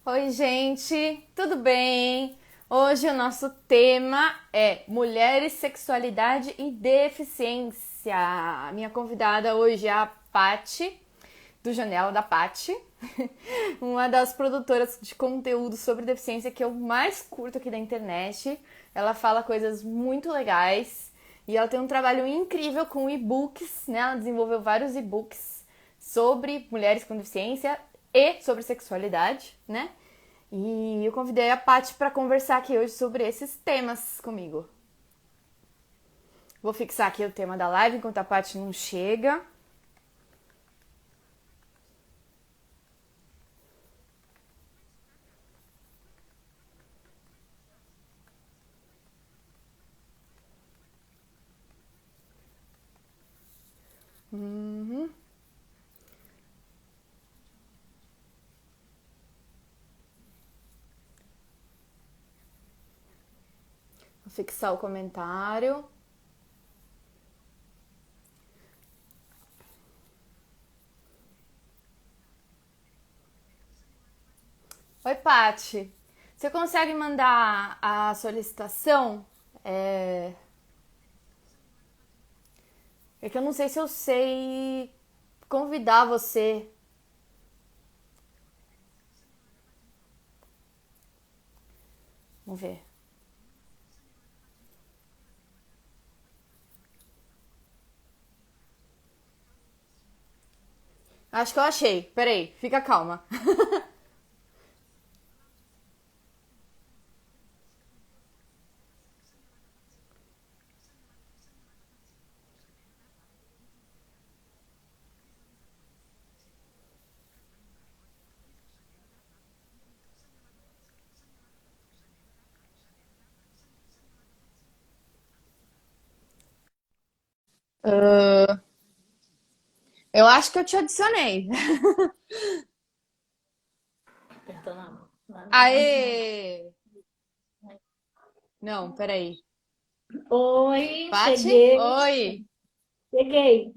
Oi, gente, tudo bem? Hoje o nosso tema é mulheres, sexualidade e deficiência. A minha convidada hoje é a Pati, do Janela da Pati, uma das produtoras de conteúdo sobre deficiência que eu mais curto aqui da internet. Ela fala coisas muito legais e ela tem um trabalho incrível com e-books, né? Ela desenvolveu vários e-books sobre mulheres com deficiência e sobre sexualidade, né? E eu convidei a Paty para conversar aqui hoje sobre esses temas comigo. Vou fixar aqui o tema da live enquanto a Paty não chega. Vou fixar o comentário. Oi, Paty. Você consegue mandar a solicitação? É... é que eu não sei se eu sei convidar você. Vamos ver. Acho que eu achei. Peraí, fica calma. Eu acho que eu te adicionei. Apertando a mão. Aê! Não, peraí. Oi, Paty? cheguei, Oi! cheguei.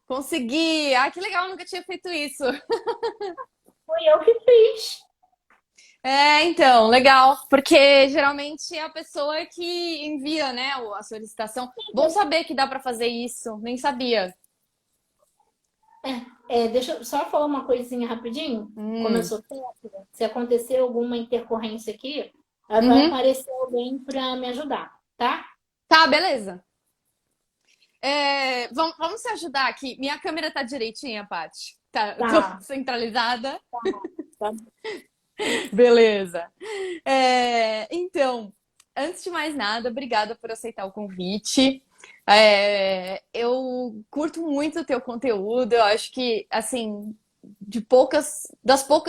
Consegui! Ah, que legal, eu nunca tinha feito isso. Fui eu que fiz. É, então, legal, porque geralmente é a pessoa que envia, né, a solicitação. Bom saber que dá pra fazer isso, nem sabia. Deixa eu só falar uma coisinha rapidinho. Como eu Hum, sou técnica, se acontecer alguma intercorrência aqui, aí vai uhum. aparecer alguém para me ajudar, tá? Tá, beleza. Vamos se ajudar aqui. Minha câmera tá direitinha, Paty? Tá, eu tô Tá, centralizada? tá. Beleza. Então, antes de mais nada, obrigada por aceitar o convite. Eu curto muito o teu conteúdo. Eu acho que, assim,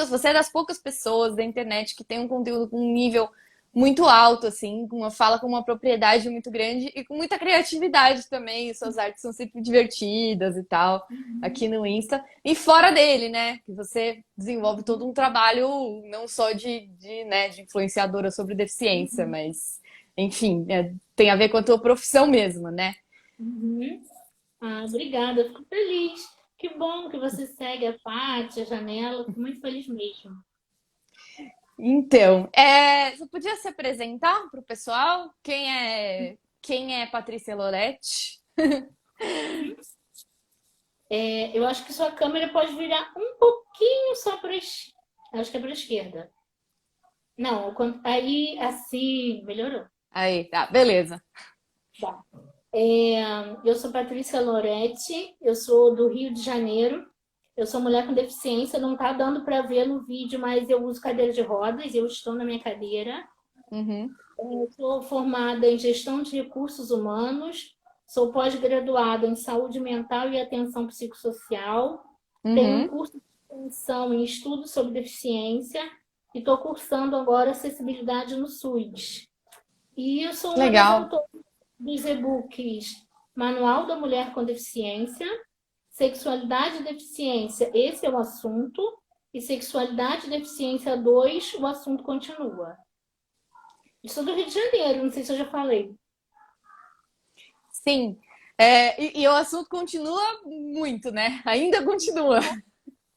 você é das poucas pessoas da internet que tem um conteúdo com um nível muito alto, assim, com uma fala com uma propriedade muito grande e com muita criatividade também. Suas artes são sempre divertidas e tal, aqui no Insta. E fora dele, né? Que você desenvolve todo um trabalho não só né, de influenciadora sobre deficiência, mas, enfim, tem a ver com a tua profissão mesmo, né? Uhum. Ah, obrigada, eu fico feliz. Que bom que você segue a Paty, a Janela, fico muito feliz mesmo. Então, você podia se apresentar para o pessoal? Quem é Patrícia Loretti? Eu acho que sua câmera pode virar um pouquinho só para acho que é para a esquerda. Não, aí assim, melhorou. Aí, tá, beleza. Tá. Eu sou Patrícia Loretti, eu sou do Rio de Janeiro. Eu sou mulher com deficiência, não tá dando para ver no vídeo, mas eu uso cadeira de rodas, eu estou na minha cadeira. Uhum, Eu sou formada em gestão de recursos humanos, sou pós-graduada em saúde mental e atenção psicossocial. Tenho um uhum, curso de extensão em estudos sobre deficiência e estou cursando agora acessibilidade no SUS. E eu sou uma das legal. autoras dos e-books Manual da Mulher com Deficiência, Sexualidade e Deficiência, esse é o assunto, e Sexualidade e Deficiência 2, o assunto continua. Isso do Rio de Janeiro, não sei se eu já falei. Sim. E o assunto continua muito, né? Ainda continua.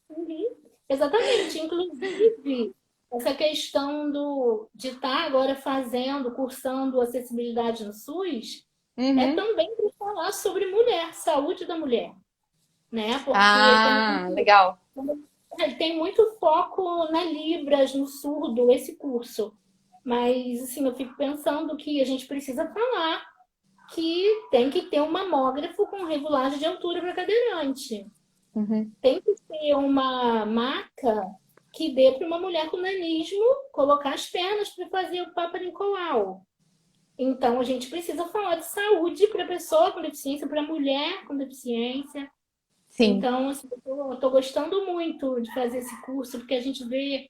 Uhum. Exatamente, inclusive. essa questão de estar agora cursando acessibilidade no SUS, é Uhum. também para falar sobre mulher, saúde da mulher, né? Porque, Ah, legal. tem muito foco na Libras, no surdo, esse curso. Mas, assim, eu fico pensando que a gente precisa falar que tem que ter um mamógrafo com regulagem de altura para cadeirante. Uhum. Tem que ter uma maca que dê para uma mulher com nanismo colocar as pernas para fazer o Papa Nicolau. Então, a gente precisa falar de saúde para a pessoa com deficiência, para a mulher com deficiência. Sim. Então, assim, eu estou gostando muito de fazer esse curso, porque a gente vê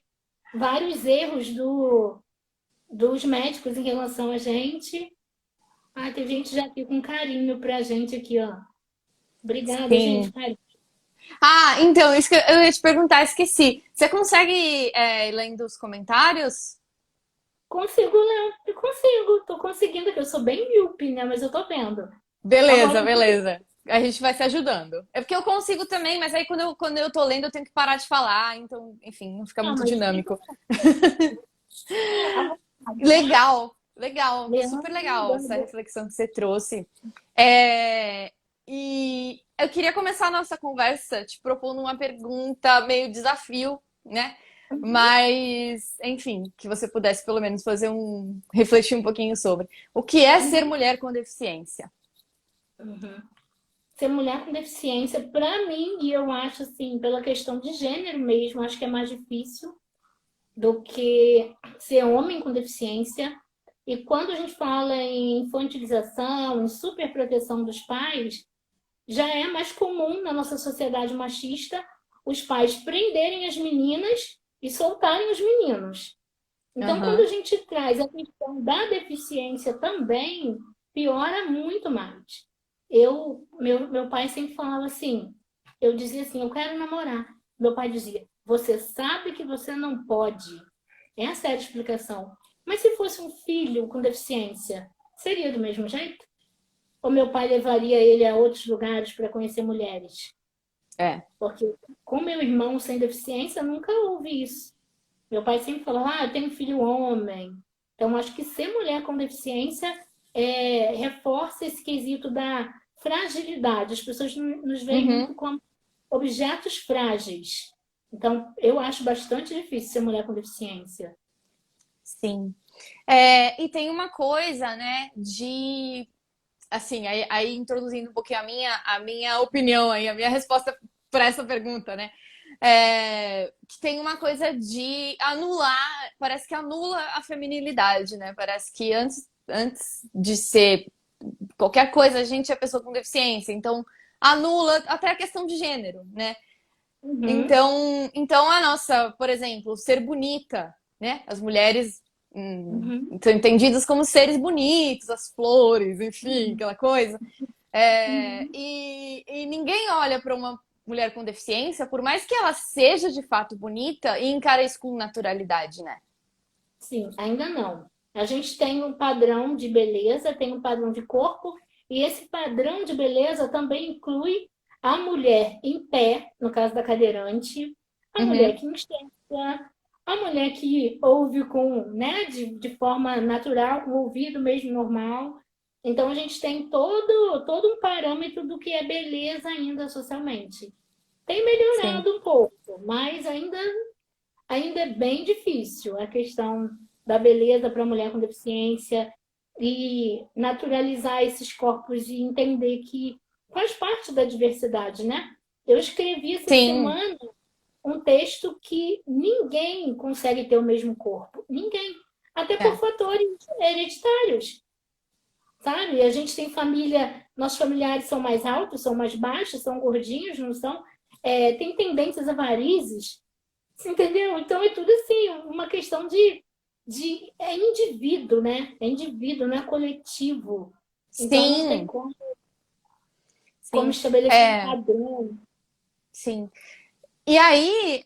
vários erros dos médicos em relação a gente. Ah, tem gente já aqui com carinho para a gente aqui, ó. Obrigada, gente. Sim. Carinho. Ah, então, isso que eu ia te perguntar, esqueci. Você consegue ir lendo os comentários? Consigo, Léo. Eu consigo. Tô conseguindo aqui. Eu sou bem míope, né? Mas eu tô vendo. Beleza, Agora, beleza. A gente vai se ajudando. É porque eu consigo também, mas aí quando eu tô lendo eu tenho que parar de falar, então, enfim, não fica não, muito mas dinâmico. a vontade, tá? Legal, legal, super legal essa Leandro. reflexão que você trouxe. É, E eu queria começar a nossa conversa te propondo uma pergunta meio desafio, né? Mas, enfim, que você pudesse pelo menos refletir um pouquinho sobre. O que é ser Uhum. mulher com deficiência? Uhum. Ser mulher com deficiência, para mim, e eu acho assim, pela questão de gênero mesmo, acho que é mais difícil do que ser homem com deficiência. E quando a gente fala em infantilização, em superproteção dos pais, já é mais comum na nossa sociedade machista os pais prenderem as meninas e soltarem os meninos. Então, quando a Aham, gente traz a questão da deficiência também, piora muito mais. Meu pai sempre falava assim, eu dizia assim, eu quero namorar. Meu pai dizia, você sabe que você não pode. Essa é a explicação. Mas se fosse um filho com deficiência, seria do mesmo jeito? Ou meu pai levaria ele a outros lugares para conhecer mulheres? é. Porque com meu irmão sem deficiência, nunca houve isso. Meu pai sempre falou, eu tenho filho homem. Então, acho que ser mulher com deficiência reforça esse quesito da fragilidade. As pessoas nos veem muito Uhum, como objetos frágeis. Então, eu acho bastante difícil ser mulher com deficiência. sim. E tem uma coisa, né, assim, aí introduzindo um pouquinho a minha opinião aí, a minha resposta para essa pergunta, né? Que tem uma coisa de anular, parece que anula a feminilidade, né? Parece que antes de ser qualquer coisa, a gente é pessoa com deficiência, então anula até a questão de gênero, né? Uhum, Então a nossa, por exemplo, ser bonita, né? As mulheres uhum, são entendidas como seres bonitos, as flores, enfim, uhum, aquela coisa. uhum. E ninguém olha para uma mulher com deficiência, por mais que ela seja de fato bonita, e encara isso com naturalidade, né? Sim, ainda não. A gente tem um padrão de beleza, tem um padrão de corpo, e esse padrão de beleza também inclui a mulher em pé, no caso da cadeirante, a mulher Uhum, que enxerga, a mulher que ouve de forma natural, com o ouvido mesmo normal. Então a gente tem todo um parâmetro do que é beleza ainda socialmente. Tem sim. melhorado um pouco, mas ainda é bem difícil a questão da beleza para a mulher com deficiência e naturalizar esses corpos e entender que faz parte da diversidade, né? Eu escrevi essa Sim, semana um texto que ninguém consegue ter o mesmo corpo. Ninguém. Até por é. fatores hereditários, sabe? A gente tem família, nossos familiares são mais altos, são mais baixos, são gordinhos, não são? Tem tendências a varizes. Você entendeu? Então é tudo assim, uma questão de indivíduo, né? É indivíduo, não é coletivo. Então não tem Sim, como sim. estabelecer um É, padrão. sim. E aí,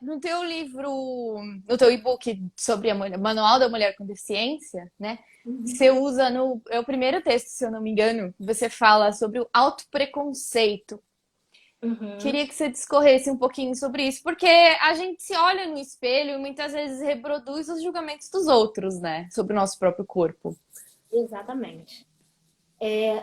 no teu livro, no teu e-book sobre Manual da Mulher com Deficiência, né? Você Uhum. usa é o primeiro texto, se eu não me engano, você fala sobre o autopreconceito. Uhum. Queria que você discorresse um pouquinho sobre isso, porque a gente se olha no espelho e muitas vezes reproduz os julgamentos dos outros, né? Sobre o nosso próprio corpo. Exatamente.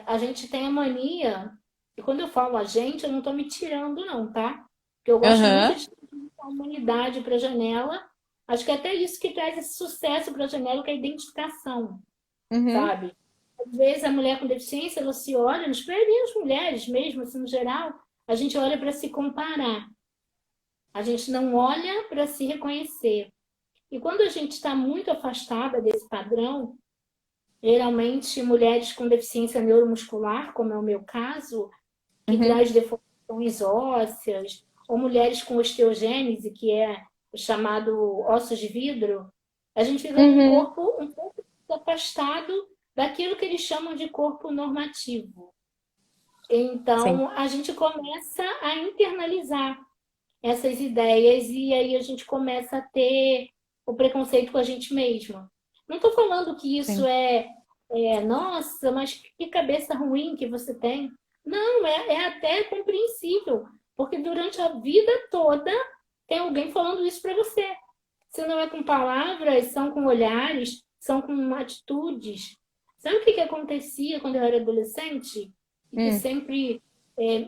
A gente tem a mania, e quando eu falo a gente, eu não estou me tirando, não, tá? Porque eu gosto muito Aham. de trazer a humanidade para a janela. Acho que é até isso que traz esse sucesso para a janela, que é a identificação, Uhum. sabe? Às vezes a mulher com deficiência, ela se olha no espelho, e as mulheres mesmo, assim, no geral, a gente olha para se comparar. A gente não olha para se reconhecer. E quando a gente está muito afastada desse padrão, geralmente mulheres com deficiência neuromuscular, como é o meu caso, que Uhum. traz deformações ósseas, ou mulheres com osteogênese, que é o chamado ossos de vidro, a gente fica com um Uhum. corpo um pouco afastado daquilo que eles chamam de corpo normativo. Sim, Então, a gente começa a internalizar essas ideias e aí a gente começa a ter o preconceito com a gente mesma. Não estou falando que isso sim, nossa, mas que cabeça ruim que você tem. Não, é até compreensível, porque durante a vida toda tem alguém falando isso para você. Se não é com palavras, são com olhares, são com atitudes. Sabe o que que acontecia quando eu era adolescente? E que Hum. sempre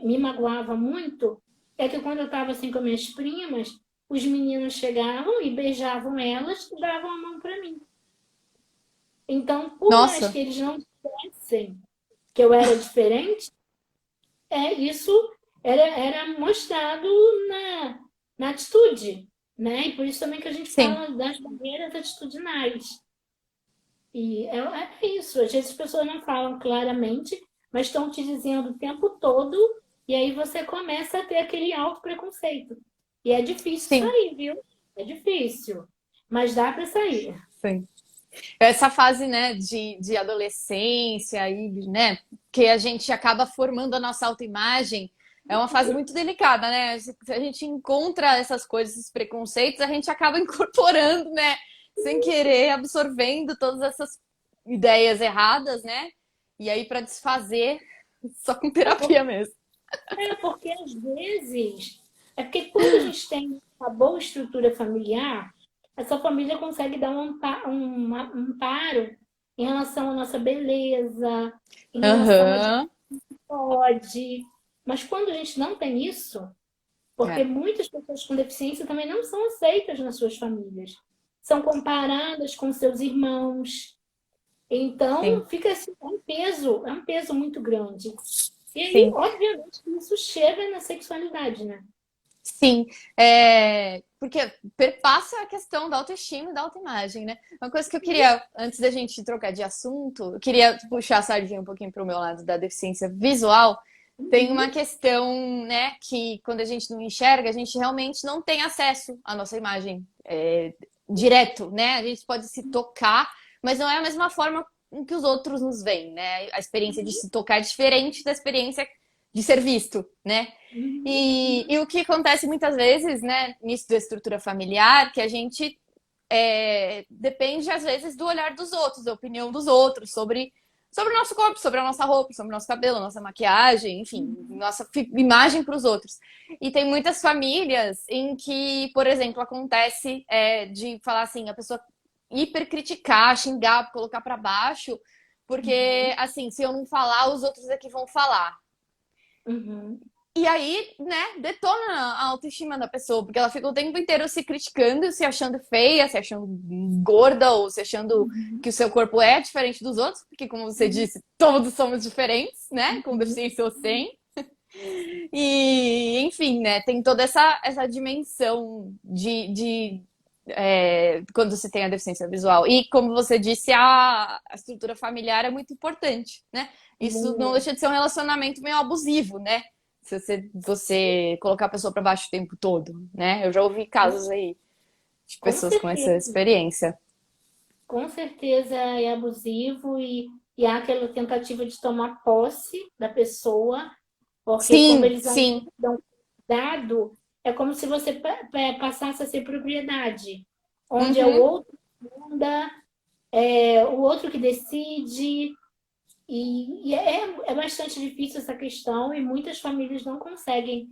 me magoava muito? É que quando eu estava assim com minhas primas, os meninos chegavam e beijavam elas e davam a mão para mim. Então, por mais Nossa, que eles não dissessem que eu era diferente, isso era mostrado na atitude, né? E por isso também que a gente sim, fala das barreiras atitudinais. E é isso. Às vezes as pessoas não falam claramente, mas estão te dizendo o tempo todo, e aí você começa a ter aquele alto preconceito. E é difícil sim, sair, viu? É difícil. Mas dá para sair. sim. Essa fase, né, de adolescência e, né, que a gente acaba formando a nossa autoimagem, é uma fase muito delicada, né? Se a gente encontra essas coisas, esses preconceitos, a gente acaba incorporando, né, sem querer, absorvendo todas essas ideias erradas, né? E aí, para desfazer, só com É porque, terapia mesmo. porque às vezes. É porque quando a gente tem uma boa estrutura familiar, essa família consegue dar um amparo em relação à nossa beleza, em relação a Aham. pode. Mas quando a gente não tem isso, porque É, muitas pessoas com deficiência também não são aceitas nas suas famílias. São comparadas com seus irmãos. Então, sim, fica assim, é um peso muito grande. E aí, sim. obviamente, isso chega na sexualidade, né? Sim, porque perpassa a questão da autoestima e da autoimagem, né? Uma coisa que eu queria, antes da gente trocar de assunto, eu queria puxar a sardinha um pouquinho para o meu lado da deficiência visual. Tem uma Uhum. questão, né, que quando a gente não enxerga, a gente realmente não tem acesso à nossa imagem direto, né? A gente pode se tocar, mas não é a mesma forma em que os outros nos veem, né? A experiência de se tocar é diferente da experiência de ser visto, né? Uhum. E o que acontece muitas vezes, né, nisso da estrutura familiar, que a gente depende, às vezes, do olhar dos outros, da opinião dos outros sobre o nosso corpo, sobre a nossa roupa, sobre o nosso cabelo, nossa maquiagem, enfim, nossa imagem para os outros. E tem muitas famílias em que, por exemplo, acontece de falar assim, a pessoa hipercriticar, xingar, colocar para baixo, porque, Uhum. assim, se eu não falar, os outros é que vão falar. Uhum. E aí, né, detona a autoestima da pessoa, porque ela fica o tempo inteiro se criticando, se achando feia, se achando gorda, ou se achando que o seu corpo é diferente dos outros, porque, como você Uhum. disse, todos somos diferentes, né, com Uhum. deficiência ou sem. E, enfim, né, tem toda essa dimensão quando você tem a deficiência visual. E, como você disse, a estrutura familiar é muito importante, né? Isso não deixa de ser um relacionamento meio abusivo, né? Se você colocar a pessoa para baixo o tempo todo, né? Eu já ouvi casos aí de Com pessoas com essa certeza, experiência. com certeza é abusivo e há aquela tentativa de tomar posse da pessoa, porque como Sim, eles ainda sim. dão dado, é como se você passasse a ser propriedade, onde é o Uhum. outro que manda, é o outro que decide, e é bastante difícil essa questão e muitas famílias não conseguem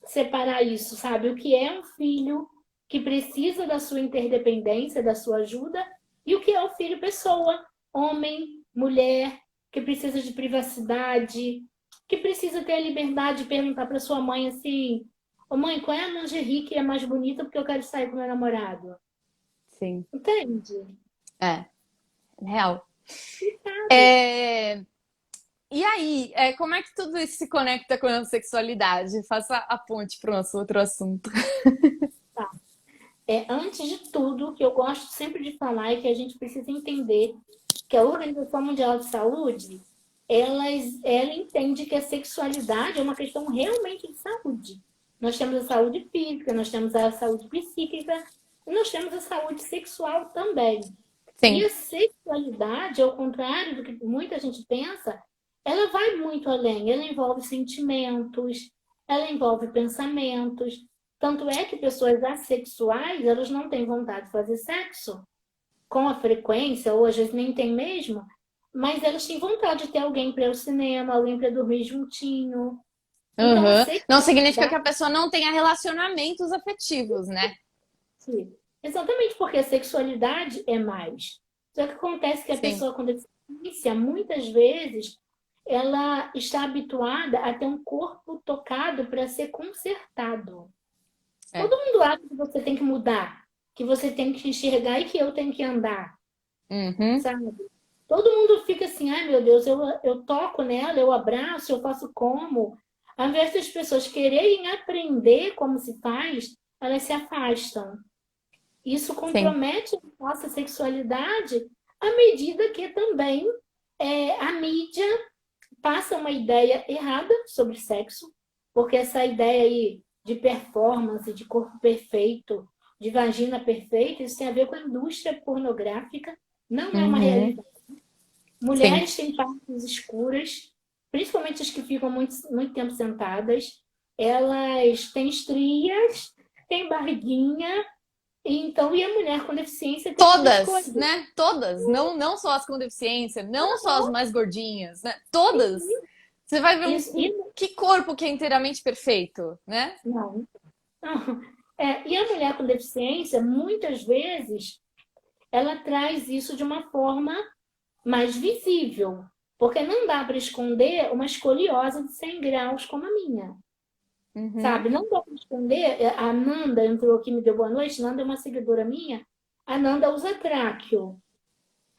separar isso, sabe? O que é um filho que precisa da sua interdependência, da sua ajuda, e o que é o filho pessoa, homem, mulher, que precisa de privacidade, que precisa ter a liberdade de perguntar para sua mãe assim: Ô mãe, qual é a lingerie que é mais bonita porque eu quero sair com meu namorado? Sim. Entende? É, real. Sabe? É, e aí, como é que tudo isso se conecta com a sexualidade? Faça a ponte para o nosso outro assunto. Antes de tudo, o que eu gosto sempre de falar é que a gente precisa entender que a Organização Mundial de Saúde, ela entende que a sexualidade é uma questão realmente de saúde. Nós temos a saúde física, nós temos a saúde psíquica e nós temos a saúde sexual também. E Sim. a sexualidade, ao contrário do que muita gente pensa, ela vai muito além. Ela envolve sentimentos, ela envolve pensamentos. Tanto é que pessoas assexuais, elas não têm vontade de fazer sexo com a frequência, ou às vezes nem tem mesmo, mas elas têm vontade de ter alguém para ir ao cinema, alguém para dormir juntinho. Então, a Uhum. Não significa que sexualidade, a pessoa não tenha relacionamentos afetivos, né? exatamente porque a sexualidade é mais. Só que acontece que a Sim. pessoa com deficiência, muitas vezes, ela está habituada a ter um corpo tocado para ser consertado. É. Todo mundo acha que você tem que mudar, que você tem que enxergar e que eu tenho que andar, Uhum. sabe? Todo mundo fica assim, ai meu Deus, eu toco nela, eu abraço, eu faço como. Ao invés das pessoas quererem aprender como se faz, elas se afastam. Isso Sim. compromete a nossa sexualidade à medida que também a mídia passa uma ideia errada sobre sexo, porque essa ideia aí de performance, de corpo perfeito, de vagina perfeita, isso tem a ver com a indústria pornográfica, não é uma Uhum. realidade. Sim. Mulheres têm partes escuras, principalmente as que ficam muito, muito tempo sentadas, elas têm estrias, têm barriguinha, então, e a mulher com deficiência tem outras Todas, coisas. né? Todas. Não, não só as com deficiência, não só as mais gordinhas, né? Todas. Você vai ver Isso, e que corpo que é inteiramente perfeito, né? não, não. E a mulher com deficiência, muitas vezes, ela traz isso de uma forma mais visível, porque não dá para esconder uma escoliose de 100 graus como a minha, Uhum. sabe? Não dá para esconder. A Nanda entrou aqui e me deu boa noite. Nanda é uma seguidora minha. A Nanda usa tráqueo.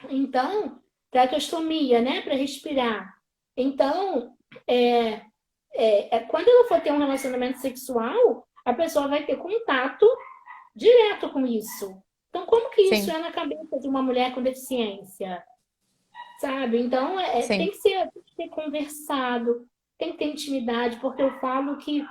Então, traqueostomia, né, para respirar. Então, é, quando ela for ter um relacionamento sexual, a pessoa vai ter contato direto com isso. Então, como que isso Sim, é na cabeça de uma mulher com deficiência? Sabe? Então, sim, tem que ser conversado, tem que ter intimidade, porque eu falo que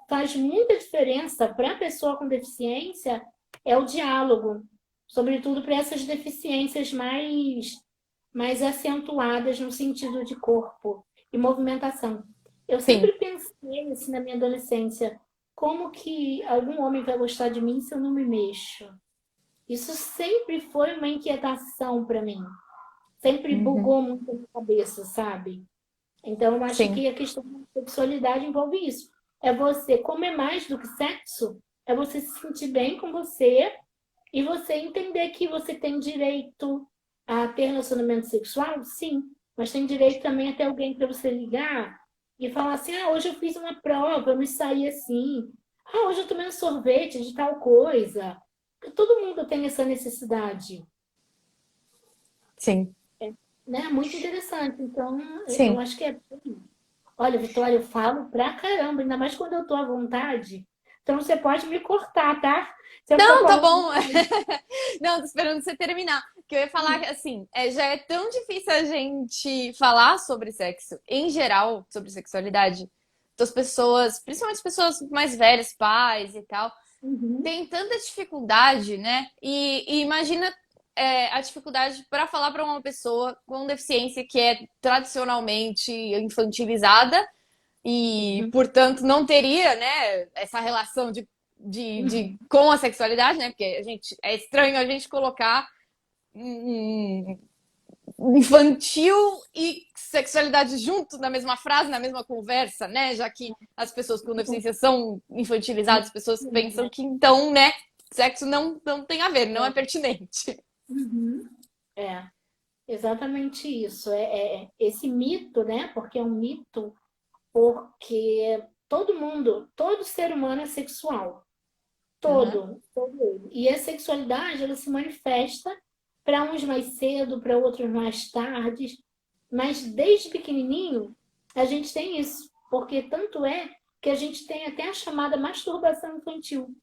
faz muita diferença para a pessoa com deficiência é o diálogo, sobretudo para essas deficiências mais acentuadas no sentido de corpo e movimentação. Eu sim, sempre pensei assim, na minha adolescência, como que algum homem vai gostar de mim se eu não me mexo? Isso sempre foi uma inquietação para mim. Sempre uhum, bugou muito na minha cabeça, sabe? Então, eu acho sim, que a questão da sexualidade envolve isso. É você comer mais do que sexo, é você se sentir bem com você e você entender que você tem direito a ter relacionamento sexual, sim, mas tem direito também a ter alguém para você ligar e falar assim: ah, hoje eu fiz uma prova, eu me saí assim. Ah, hoje eu tomei um sorvete de tal coisa. Todo mundo tem essa necessidade. sim, Né? Muito interessante. Então, eu sim. acho que é. Olha, Vitória, eu falo pra caramba, ainda mais quando eu tô à vontade. Então você pode me cortar, tá? Se eu for Não, tá falando bom. demais. Não, tô esperando você terminar. Que eu ia falar que, assim, já é tão difícil a gente falar sobre sexo, em geral, sobre sexualidade, das pessoas, principalmente as pessoas mais velhas, pais e tal, Uhum, tem tanta dificuldade, né? E imagina a dificuldade para falar para uma pessoa com deficiência que é tradicionalmente infantilizada e, uhum, portanto, não teria, né, essa relação uhum. com a sexualidade, né? Porque a gente, é estranho a gente colocar um, infantil e sexualidade junto na mesma frase, na mesma conversa, né? Já que as pessoas com deficiência são infantilizadas, as pessoas pensam que então, né, sexo não tem a ver, não é pertinente. Uhum. É, exatamente isso. Esse mito, né? Porque é um mito, porque todo ser humano é sexual. Uhum. Todo ele. E a sexualidade, ela se manifesta para uns mais cedo, para outros mais tarde, mas desde pequenininho a gente tem isso, porque tanto é que a gente tem até a chamada masturbação infantil,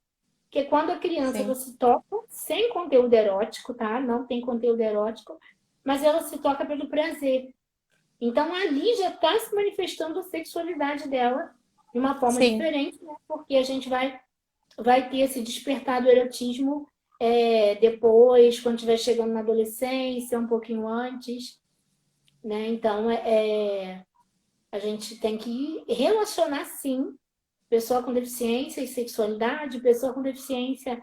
que é quando a criança Sim. você toca sem conteúdo erótico, tá? Não tem conteúdo erótico, mas ela se toca pelo prazer. Então ali já está se manifestando a sexualidade dela de uma forma Sim. diferente, né? Porque a gente vai ter esse despertar do erotismo depois, quando estiver chegando na adolescência, um pouquinho antes, né? Então, a gente tem que relacionar, sim, pessoa com deficiência e sexualidade, pessoa com deficiência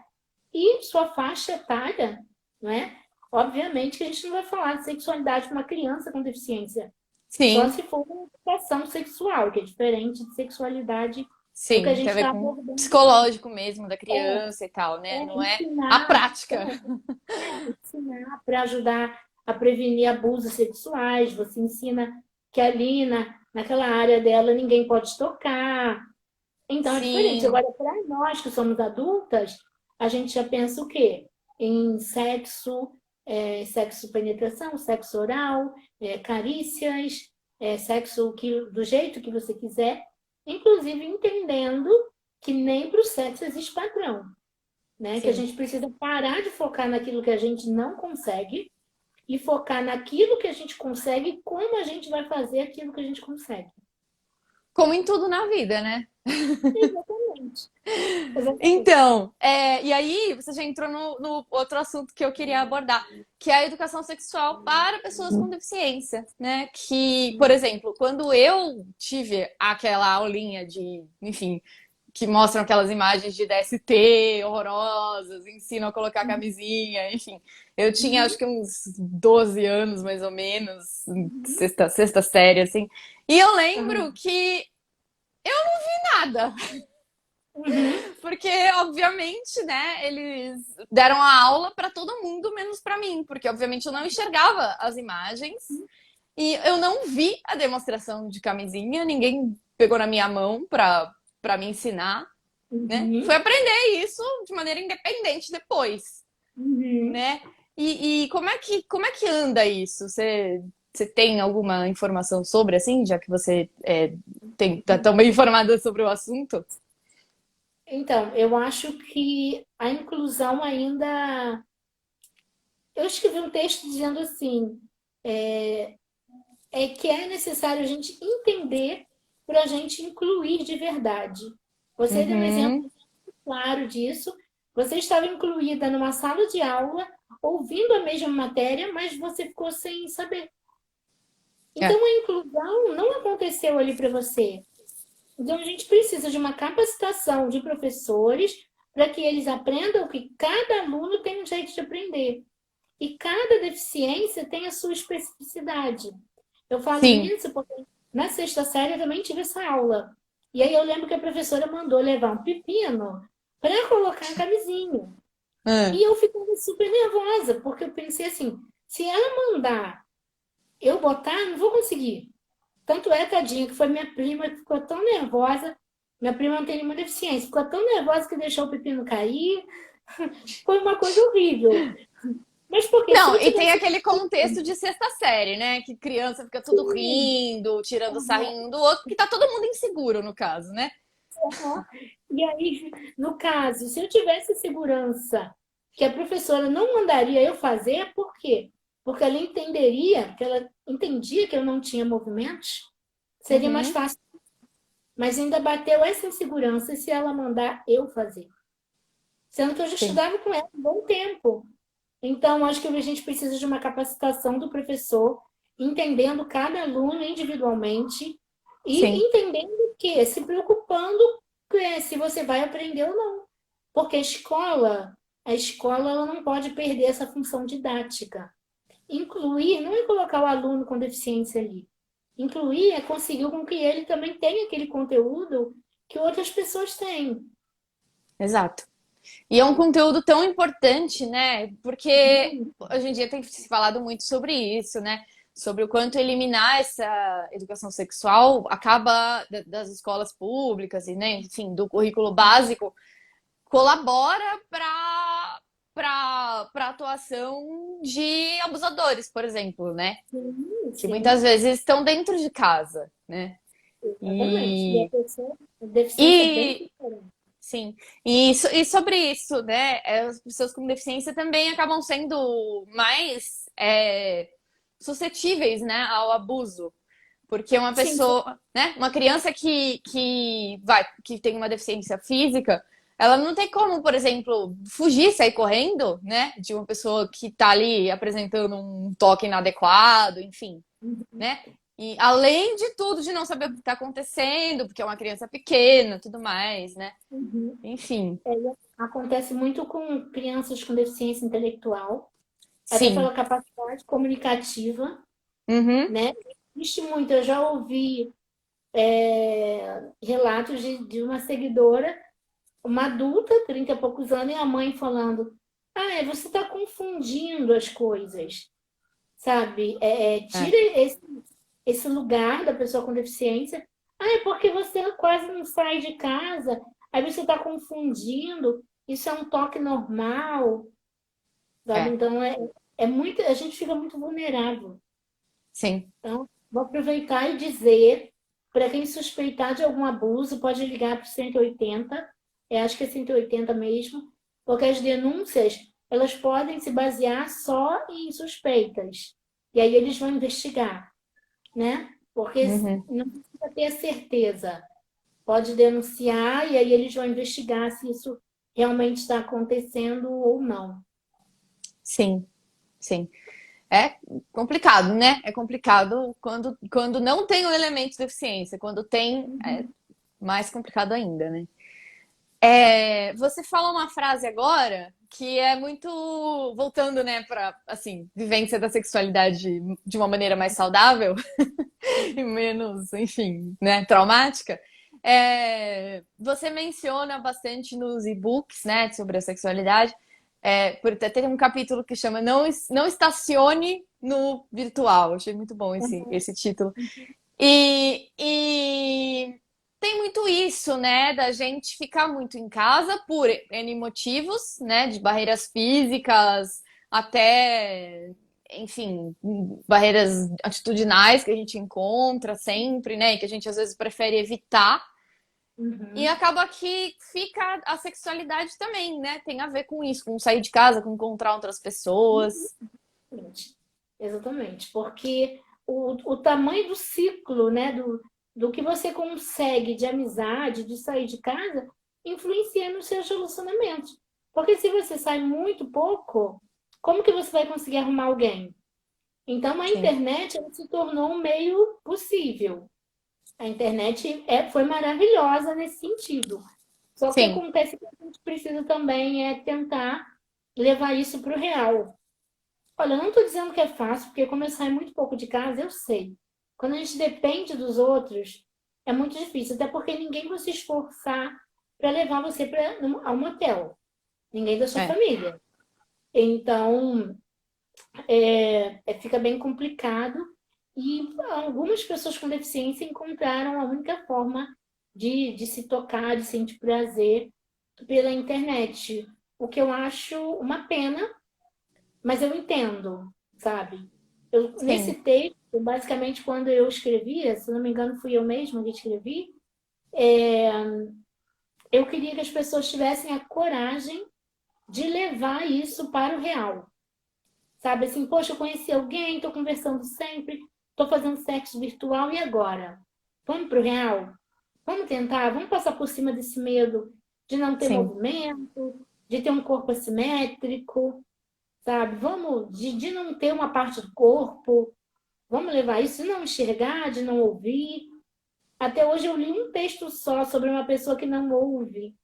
e sua faixa etária, não é? Obviamente que a gente não vai falar de sexualidade para uma criança com deficiência, só Sim. se for uma educação sexual, que é diferente de sexualidade do que a Sim, tem gente a ver está com abordando aqui. psicológico mesmo da criança e tal, né? Não é a Ensinar, prática. ensinar para ajudar a prevenir abusos sexuais. Você ensina que ali naquela área dela ninguém pode tocar. Então é diferente. Sim, Agora, para nós que somos adultas, a gente já pensa o quê? Em sexo, sexo penetração, sexo oral, carícias, sexo do jeito que você quiser, inclusive entendendo que nem para o sexo existe padrão, né? Que a sim. gente precisa parar de focar naquilo que a gente não consegue e focar naquilo que a gente consegue e como a gente vai fazer aquilo que a gente consegue. Como em tudo na vida, né? Exatamente. Exatamente. Então, e aí você já entrou no outro assunto que eu queria abordar, que é a educação sexual para pessoas com deficiência, né? Que, por exemplo, quando eu tive aquela aulinha de, enfim, que mostram aquelas imagens de DST horrorosas, ensinam a colocar camisinha, enfim. Eu tinha acho que uns 12 anos, mais ou menos, sexta série, assim. E eu lembro Uhum. que nada, Uhum. porque obviamente, né, eles deram a aula para todo mundo, menos para mim, porque obviamente eu não enxergava as imagens e eu não vi a demonstração de camisinha, ninguém pegou na minha mão para me ensinar, né? Fui Uhum. aprender isso de maneira independente depois, Uhum. né? E como é que anda isso? Você tem alguma informação sobre, assim, já que você tá tão bem informada sobre o assunto? Então, eu acho que a inclusão ainda. Eu escrevi um texto dizendo assim: que é necessário a gente entender para a gente incluir de verdade. Você deu um exemplo Uhum. claro disso. Você estava incluída numa sala de aula, ouvindo a mesma matéria, mas você ficou sem saber. Então, É, a inclusão não aconteceu ali para você. Então, a gente precisa de uma capacitação de professores para que eles aprendam que cada aluno tem um jeito de aprender. E cada deficiência tem a sua especificidade. Eu falo sim. isso porque na sexta série eu também tive essa aula. E aí eu lembro que a professora mandou levar um pepino para colocar a camisinha. É. E eu ficava super nervosa, porque eu pensei assim, se ela mandar eu botar, não vou conseguir. Tanto é, tadinha, que foi minha prima que ficou tão nervosa. Minha prima não tem nenhuma deficiência, ficou tão nervosa que deixou o pepino cair. Foi uma coisa horrível. Mas porque se Não, eu e tem tivesse. aquele contexto de sexta série, né? Que criança fica tudo Sim, rindo, tirando sarrinho um do outro, que tá todo mundo inseguro, no caso, né? aham. E aí, no caso, se eu tivesse segurança que a professora não mandaria eu fazer, por quê? Porque ela entenderia, que ela entendia que eu não tinha movimentos, seria mais Uhum, fácil. Mas ainda bateu essa insegurança se ela mandar eu fazer. Sendo que eu já sim, estudava com ela há um bom tempo. Então, acho que a gente precisa de uma capacitação do professor, entendendo cada aluno individualmente e sim, entendendo que, se preocupando se você vai aprender ou não. Porque a escola ela não pode perder essa função didática. incluir não é colocar o aluno com deficiência ali. Incluir é conseguir com que ele também tenha aquele conteúdo que outras pessoas têm. Exato. E é um conteúdo tão importante, né? Porque hoje em dia tem se falado muito sobre isso, né? Sobre o quanto eliminar essa educação sexual acaba das escolas públicas e, né, enfim, do currículo básico, colabora para a atuação de abusadores, por exemplo, né? Sim, Que sim, muitas vezes estão dentro de casa, né? exatamente. E a E, pessoa, a deficiência é bem e diferente. sim, e sobre isso, né? As pessoas com deficiência também acabam sendo mais suscetíveis, né, ao abuso. Porque uma Sim, pessoa, né, uma criança que tem uma deficiência física, ela não tem como, por exemplo, fugir, sair correndo, né, de uma pessoa que está ali apresentando um toque inadequado, enfim, né? E além de tudo, de não saber o que está acontecendo, porque é uma criança pequena, tudo mais, né? uhum. Enfim, É, acontece muito com crianças com deficiência intelectual, até sim. pela capacidade comunicativa, Uhum. né? Existe muito, eu já ouvi relatos de uma seguidora, uma adulta, 30 e poucos anos, e a mãe falando: você está confundindo as coisas, sabe? É, Tira esse lugar da pessoa com deficiência. É porque você quase não sai de casa, aí você está confundindo, isso é um toque normal, sabe? é, Então é muito, a gente fica muito vulnerável. sim. Então, vou aproveitar e dizer, para quem suspeitar de algum abuso, pode ligar para o 180, acho que é 180 mesmo, porque as denúncias, elas podem se basear só em suspeitas. E aí eles vão investigar, né? Porque Uhum. não precisa ter a certeza. Pode denunciar e aí eles vão investigar se isso realmente está acontecendo ou não. Sim, sim. É complicado, né? É complicado quando não tem o elemento de deficiência. Quando tem, é mais complicado ainda, né? Você fala uma frase agora que é muito voltando, né, para assim, vivência da sexualidade de uma maneira mais saudável e menos, enfim, né, traumática. Você menciona bastante nos e-books, né, sobre a sexualidade. Por ter um capítulo que chama Não Estacione no Virtual. Achei muito bom esse título. E tem muito isso, né, da gente ficar muito em casa por N motivos, né, de barreiras físicas até, enfim, barreiras atitudinais que a gente encontra sempre, né, e que a gente às vezes prefere evitar. E Uhum. acaba que fica a sexualidade também, né? Tem a ver com isso, com sair de casa, com encontrar outras pessoas. Exatamente. Exatamente, porque o tamanho do ciclo, né, do que você consegue de amizade, de sair de casa, influencia nos seus relacionamentos. Porque se você sai muito pouco, como que você vai conseguir arrumar alguém? Então, a Sim, internet ela se tornou um meio possível. A internet foi maravilhosa nesse sentido. Só que sim, acontece que a gente precisa também tentar levar isso para o real. Olha, eu não estou dizendo que é fácil, porque como eu saio muito pouco de casa, eu sei. Quando a gente depende dos outros, é muito difícil, até porque ninguém vai se esforçar para levar você a um motel. Ninguém da sua é, família. Então, fica bem complicado. E algumas pessoas com deficiência encontraram a única forma de se tocar, de sentir prazer pela internet. O que eu acho uma pena, mas eu entendo, sabe? Nesse sim, texto, basicamente, quando eu escrevia, se não me engano, fui eu mesma que escrevi, eu queria que as pessoas tivessem a coragem de levar isso para o real. Sabe assim, poxa, eu conheci alguém, estou conversando sempre, estou fazendo sexo virtual e agora? Vamos para o real? Vamos tentar? Vamos passar por cima desse medo de não ter sim, movimento, de ter um corpo assimétrico, sabe? Vamos, de não ter uma parte do corpo, vamos levar isso, de não enxergar, de não ouvir. Até hoje eu li um texto só sobre uma pessoa que não ouve,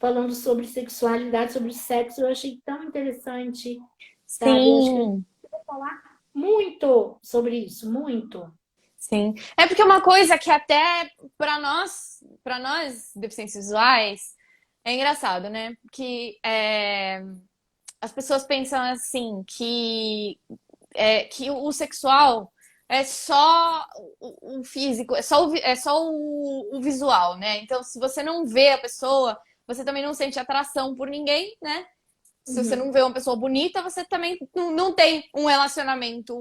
falando sobre sexualidade, sobre sexo. Eu achei tão interessante, sabe? Eu acho que a gente sim. precisa falar. muito sobre isso, muito. Sim. É porque é uma coisa que até para nós deficientes visuais, é engraçado, né? Que as pessoas pensam assim que o sexual é só o físico, é só o visual, né? Então, se você não vê a pessoa, você também não sente atração por ninguém, né? Se você Uhum, não vê uma pessoa bonita, você também não tem um relacionamento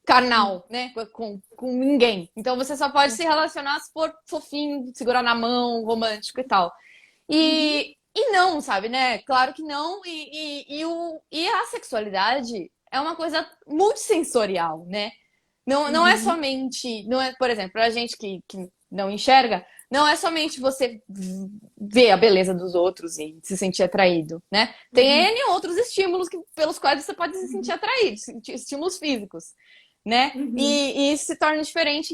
carnal, né? Com ninguém. Então você só pode se relacionar se for fofinho, segurar na mão, romântico e tal. uhum, E não, sabe, né? Claro que não. E a sexualidade é uma coisa multissensorial, né? Não é uhum, somente. Não é, por exemplo, pra gente que não enxerga, não é somente você ver a beleza dos outros e se sentir atraído, né? Tem uhum, N outros estímulos pelos quais você pode se sentir uhum, atraído, estímulos físicos, né? uhum, E isso se torna diferente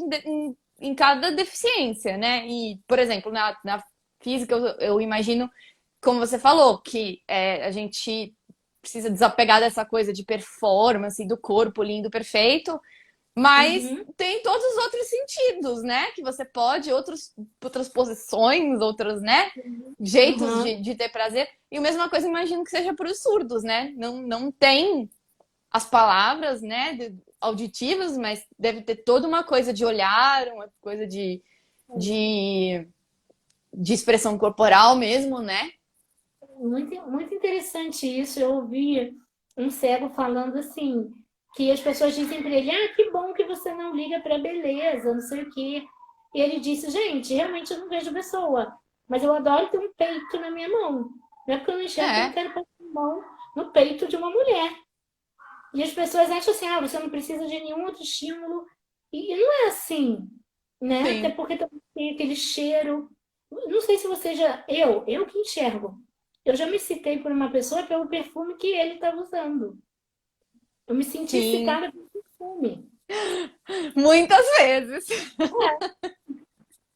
em cada deficiência, né? E, por exemplo, na física, eu imagino, como você falou, que a gente precisa desapegar dessa coisa de performance, do corpo lindo, perfeito, mas uhum, tem todos os outros sentidos, né? Que você pode, outras posições, outros, né? Jeitos uhum. de ter prazer. E a mesma coisa, imagino que seja para os surdos, né? Não tem as palavras, né? Auditivas, mas deve ter toda uma coisa de olhar, uma coisa de, de expressão corporal mesmo, né? Muito, muito interessante isso. Eu ouvi um cego falando assim, que as pessoas dizem para ele, ah, que bom que você não liga para beleza, não sei o quê. E ele disse, gente, realmente eu não vejo pessoa, mas eu adoro ter um peito na minha mão. Não é porque eu não enxergo que eu não É, quero pôr a mão no peito de uma mulher. E as pessoas acham assim, ah, você não precisa de nenhum outro estímulo. E não é assim, né? Até sim, porque também tem aquele cheiro. Não sei se você já. Eu que enxergo. Eu já me citei por uma pessoa pelo perfume que ele estava usando. Eu me senti sim. citada pelo perfume. Muitas vezes.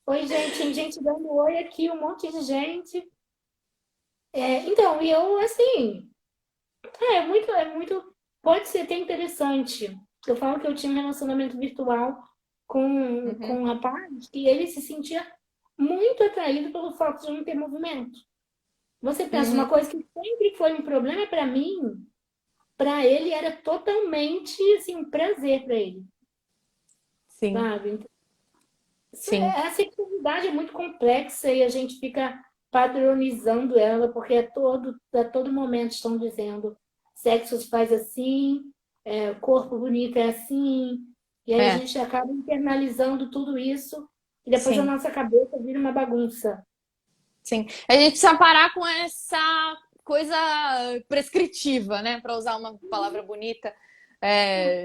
Oi, gente, tem gente dando oi aqui, um monte de gente. Então, e eu, assim, pode ser até interessante. Eu falo que eu tinha um relacionamento virtual com Uhum, um rapaz que ele se sentia muito atraído pelo fato de não ter movimento. Você pensa, uma uhum, coisa que sempre foi um problema para mim, para ele era totalmente assim, um prazer para ele, sim, sabe? Então, sim. a sexualidade é muito complexa e a gente fica padronizando ela, porque a todo momento estão dizendo sexo se faz assim, corpo bonito é assim, e aí a É, gente acaba internalizando tudo isso e depois a sim. nossa cabeça vira uma bagunça. Sim. A gente precisa parar com essa coisa prescritiva, né? Para usar uma palavra bonita,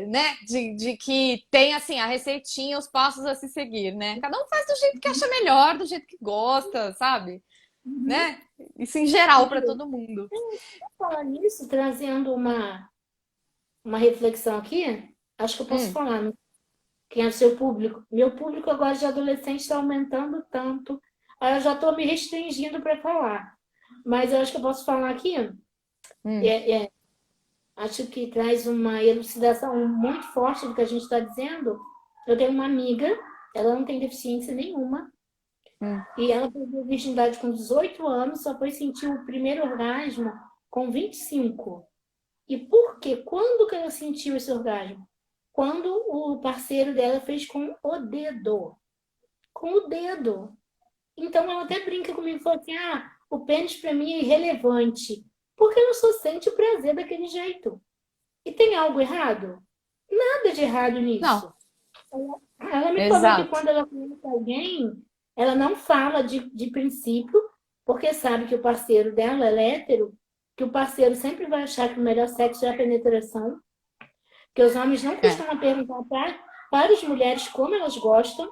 né? De que tem assim a receitinha, os passos a se seguir, né? Cada um faz do jeito que acha melhor, do jeito que gosta, sabe? Uhum. Né? Isso em geral para todo mundo. Falar nisso, trazendo uma reflexão aqui, acho que eu posso Hum, falar, né? Quem é o seu público? Meu público agora de adolescente está aumentando tanto, aí eu já estou me restringindo para falar. Mas eu acho que eu posso falar aqui. hum, É, é, acho que traz uma elucidação muito forte do que a gente está dizendo. Eu tenho uma amiga, ela não tem deficiência nenhuma, hum, e ela perdeu a virgindade com 18 anos, só foi sentir o primeiro orgasmo com 25. E por quê? Quando que ela sentiu esse orgasmo? Quando o parceiro dela fez com o dedo. Com o dedo. Então ela até brinca comigo e fala assim: ah, o pênis para mim é irrelevante. Porque eu só sente o prazer daquele jeito. E tem algo errado? Nada de errado não, nisso. Ela me falou que exato. quando ela conhece alguém, ela não fala de princípio, porque sabe que o parceiro dela é hétero, que o parceiro sempre vai achar que o melhor sexo é a penetração, que os homens não É, costumam perguntar para as mulheres como elas gostam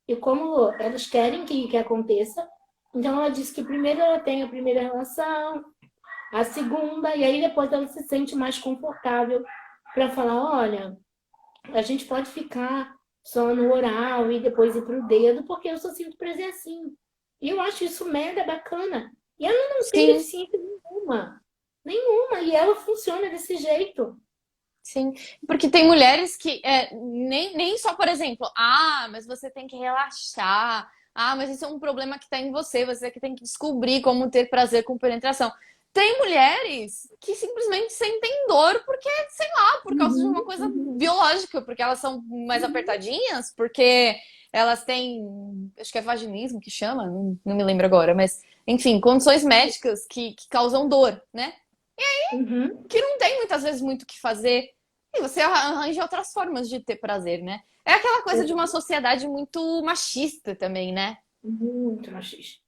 e como elas querem que aconteça. Então ela disse que primeiro ela tem a primeira relação, a segunda, e aí depois ela se sente mais confortável para falar, olha, a gente pode ficar só no oral e depois ir para o dedo, porque eu só sinto prazer assim. E eu acho isso mega bacana. E ela não tem sim, deficiência nenhuma. Nenhuma. E ela funciona desse jeito. Sim, porque tem mulheres que nem só, por exemplo, mas você tem que relaxar, mas isso é um problema que tá em você, você que tem que descobrir como ter prazer com penetração. Tem mulheres que simplesmente sentem dor porque, sei lá, por causa de uma Uhum, coisa uhum, biológica, porque elas são mais uhum, apertadinhas, porque elas têm, acho que é vaginismo que chama, não me lembro agora, mas enfim, condições médicas que causam dor, né? uhum. Que não tem muitas vezes muito o que fazer. E você arranja outras formas de ter prazer, né? É aquela coisa de uma sociedade muito machista também, né? Muito machista.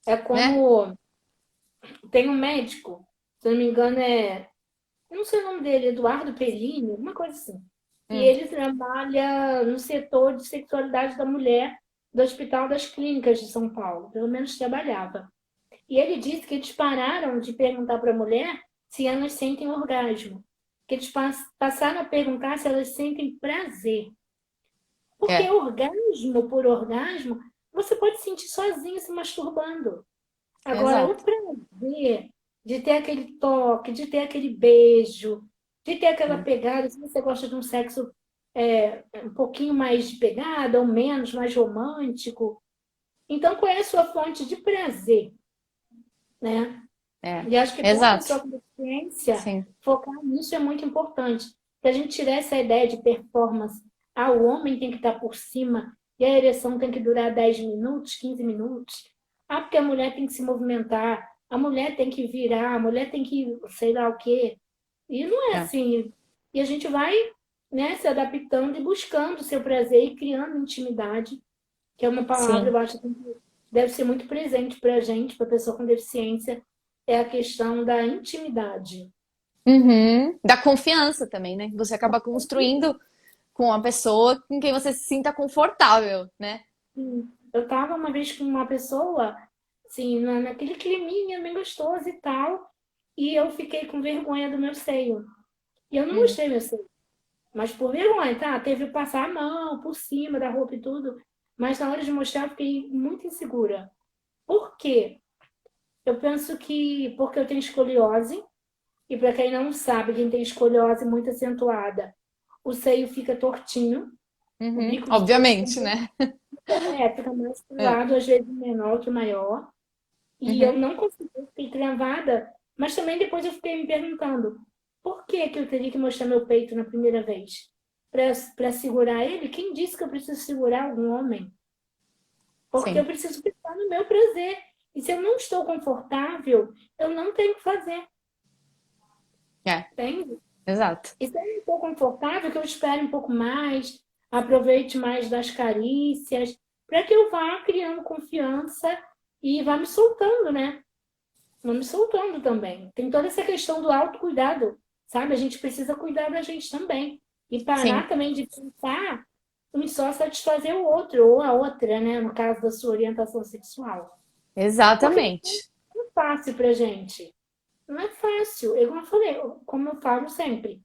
É Né? como tem um médico, se eu não me engano, eu não sei o nome dele, Eduardo Perini, alguma coisa assim. E Hum, ele trabalha no setor de sexualidade da mulher do Hospital das Clínicas de São Paulo, pelo menos trabalhava. E ele disse que eles pararam de perguntar para a mulher se elas sentem orgasmo. Que eles passaram a perguntar se elas sentem prazer. Porque é, orgasmo por orgasmo, você pode sentir sozinho se masturbando. Agora, o exato. prazer de ter aquele toque, de ter aquele beijo, de ter aquela É. pegada, se você gosta de um sexo um pouquinho mais de pegada ou menos, mais romântico. Então, qual é a sua fonte de prazer, né? É, E acho que para a exato. pessoa com deficiência, Sim. focar nisso é muito importante. Se a gente tirar essa ideia de performance, o homem tem que estar por cima e a ereção tem que durar 10 minutos, 15 minutos. Porque a mulher tem que se movimentar, a mulher tem que virar, a mulher tem que sei lá o quê. E não é É. assim. E a gente vai, né, se adaptando e buscando o seu prazer e criando intimidade, que é uma palavra, Sim. eu acho que deve ser muito presente para a gente, para a pessoa com deficiência, é a questão da intimidade. Uhum. Da confiança também, né? Você acaba construindo com uma pessoa com quem você se sinta confortável, né? Sim. Eu estava uma vez com uma pessoa, assim, naquele climinha bem gostoso e tal, e eu fiquei com vergonha do meu seio. E eu não Hum. mostrei meu seio, mas por vergonha, tá? Teve que passar a mão por cima da roupa e tudo, mas na hora de mostrar eu fiquei muito insegura. Por quê? Eu penso que porque eu tenho escoliose, e para quem não sabe, quem tem escoliose muito acentuada, o seio fica tortinho, o Uhum. bico do seio Obviamente, né? fica mais pro É. lado, às vezes menor que maior. E eu Uhum. não consegui, fiquei travada, mas também depois eu fiquei me perguntando por que que eu teria que mostrar meu peito na primeira vez? Para segurar ele? Quem disse que eu preciso segurar algum homem? Porque eu Sim. preciso pensar no meu prazer. E se eu não estou confortável, eu não tenho que fazer, É, entende? exato. E se eu não estou confortável, que eu espere um pouco mais, aproveite mais das carícias, para que eu vá criando confiança e vá me soltando, né? Vá me soltando também. Tem toda essa questão do autocuidado, sabe? A gente precisa cuidar da gente também. E Sim. parar também de pensar em só satisfazer o outro ou a outra, né? No caso da sua orientação sexual. Porque Exatamente. não é fácil pra gente. Não é fácil. Eu falei, como eu falo sempre.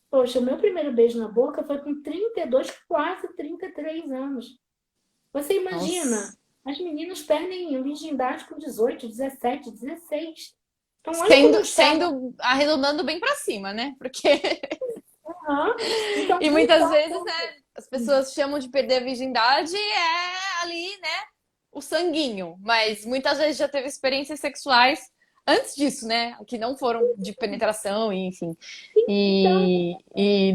Poxa, o meu primeiro beijo na boca foi com 32, quase 33 anos. Você imagina, Nossa. as meninas perdem virgindade com 18, 17, 16. Então, olha como eu estava. Arredondando bem pra cima, né? Porque Aham. Então, e não muitas só vezes, né, as pessoas chamam de perder a virgindade ali, né, o sanguinho, mas muitas vezes já teve experiências sexuais antes disso, né, que não foram de penetração, e, enfim. então,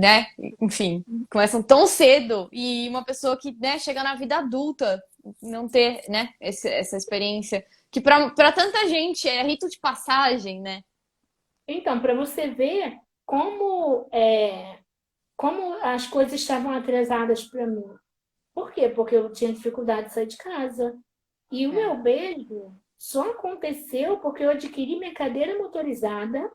Né, enfim, começam tão cedo e uma pessoa que, né, chega na vida adulta não ter, né, essa experiência que para tanta gente é rito de passagem, né? então, para você ver como as coisas estavam atrasadas para mim. Por quê? Porque eu tinha dificuldade de sair de casa. E o É. meu beijo só aconteceu porque eu adquiri minha cadeira motorizada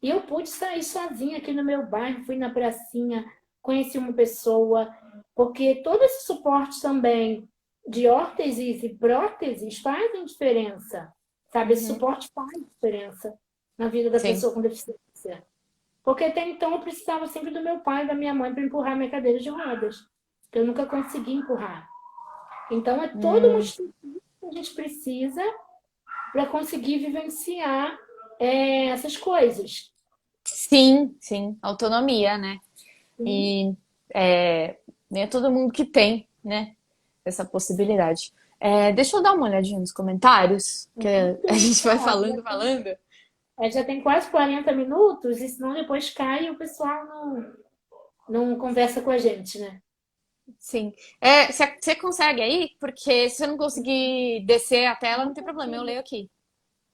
e eu pude sair sozinha aqui no meu bairro, fui na pracinha, conheci uma pessoa, porque todo esse suporte também de órteses e próteses fazem diferença, sabe? Esse Uhum. suporte faz diferença na vida da Sim. pessoa com deficiência. Porque até então eu precisava sempre do meu pai e da minha mãe para empurrar minha cadeira de rodas, que eu nunca consegui empurrar. Então é todo um Hum, estudo que a gente precisa para conseguir vivenciar essas coisas. Sim, sim, autonomia, né? Sim. E nem é todo mundo que tem, né, essa possibilidade. Deixa eu dar uma olhadinha nos comentários, que a Então, gente vai falando, falando. já tem quase 40 minutos, e senão depois cai e o pessoal não conversa com a gente, né? Sim. Você consegue aí? Porque se você não conseguir descer a tela, não Não tem problema, eu leio consigo, aqui.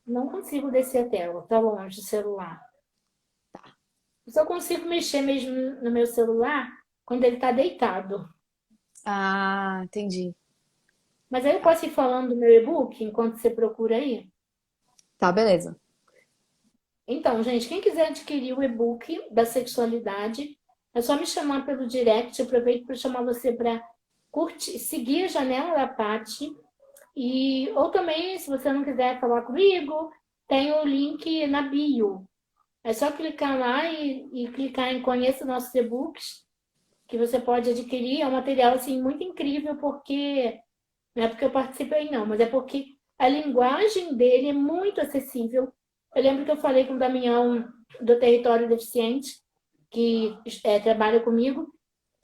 não consigo descer a tela, tá longe do celular. Eu só consigo mexer mesmo no meu celular quando ele tá deitado. Ah, entendi. Mas aí eu Tá, posso ir falando do meu e-book enquanto você procura aí? tá, beleza. Então, gente, quem quiser adquirir o e-book da sexualidade, é só me chamar pelo direct. Eu aproveito para chamar você para curtir, seguir a Janela da Paty. E, ou também, se você não quiser falar comigo, tem o link na bio. É só clicar lá e clicar em Conheça nossos e-books, que você pode adquirir. É um material assim, muito incrível, porque não é porque eu participei, não, mas é porque a linguagem dele é muito acessível. Eu lembro que eu falei com o Damião do Território Deficiente, que trabalha comigo,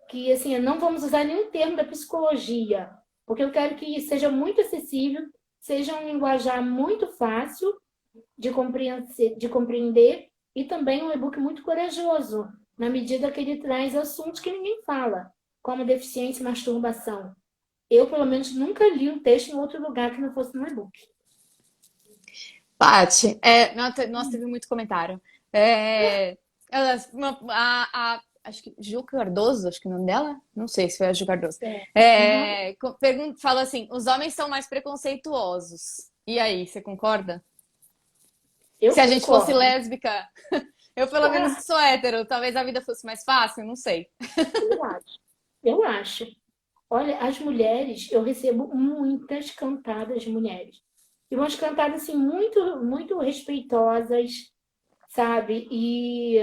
que assim, não vamos usar nenhum termo da psicologia, porque eu quero que seja muito acessível, seja um linguajar muito fácil de compreender e também um e-book muito corajoso, na medida que ele traz assuntos que ninguém fala, como deficiência e masturbação. Eu, pelo menos, nunca li um texto em outro lugar que não fosse no e-book. Paty, nossa, teve muito comentário. Acho que Ju Cardoso, acho que é o nome dela? Não sei se foi a Ju Cardoso. É. Uhum. Falou assim: os homens são mais preconceituosos. E aí, você concorda? Eu Se a gente fosse concordo. lésbica, eu pelo menos que sou hétero, talvez a vida fosse mais fácil, não sei. Eu acho. Eu acho. Olha, as mulheres, eu recebo muitas cantadas de mulheres. E umas cantadas, assim, muito, muito respeitosas, sabe? E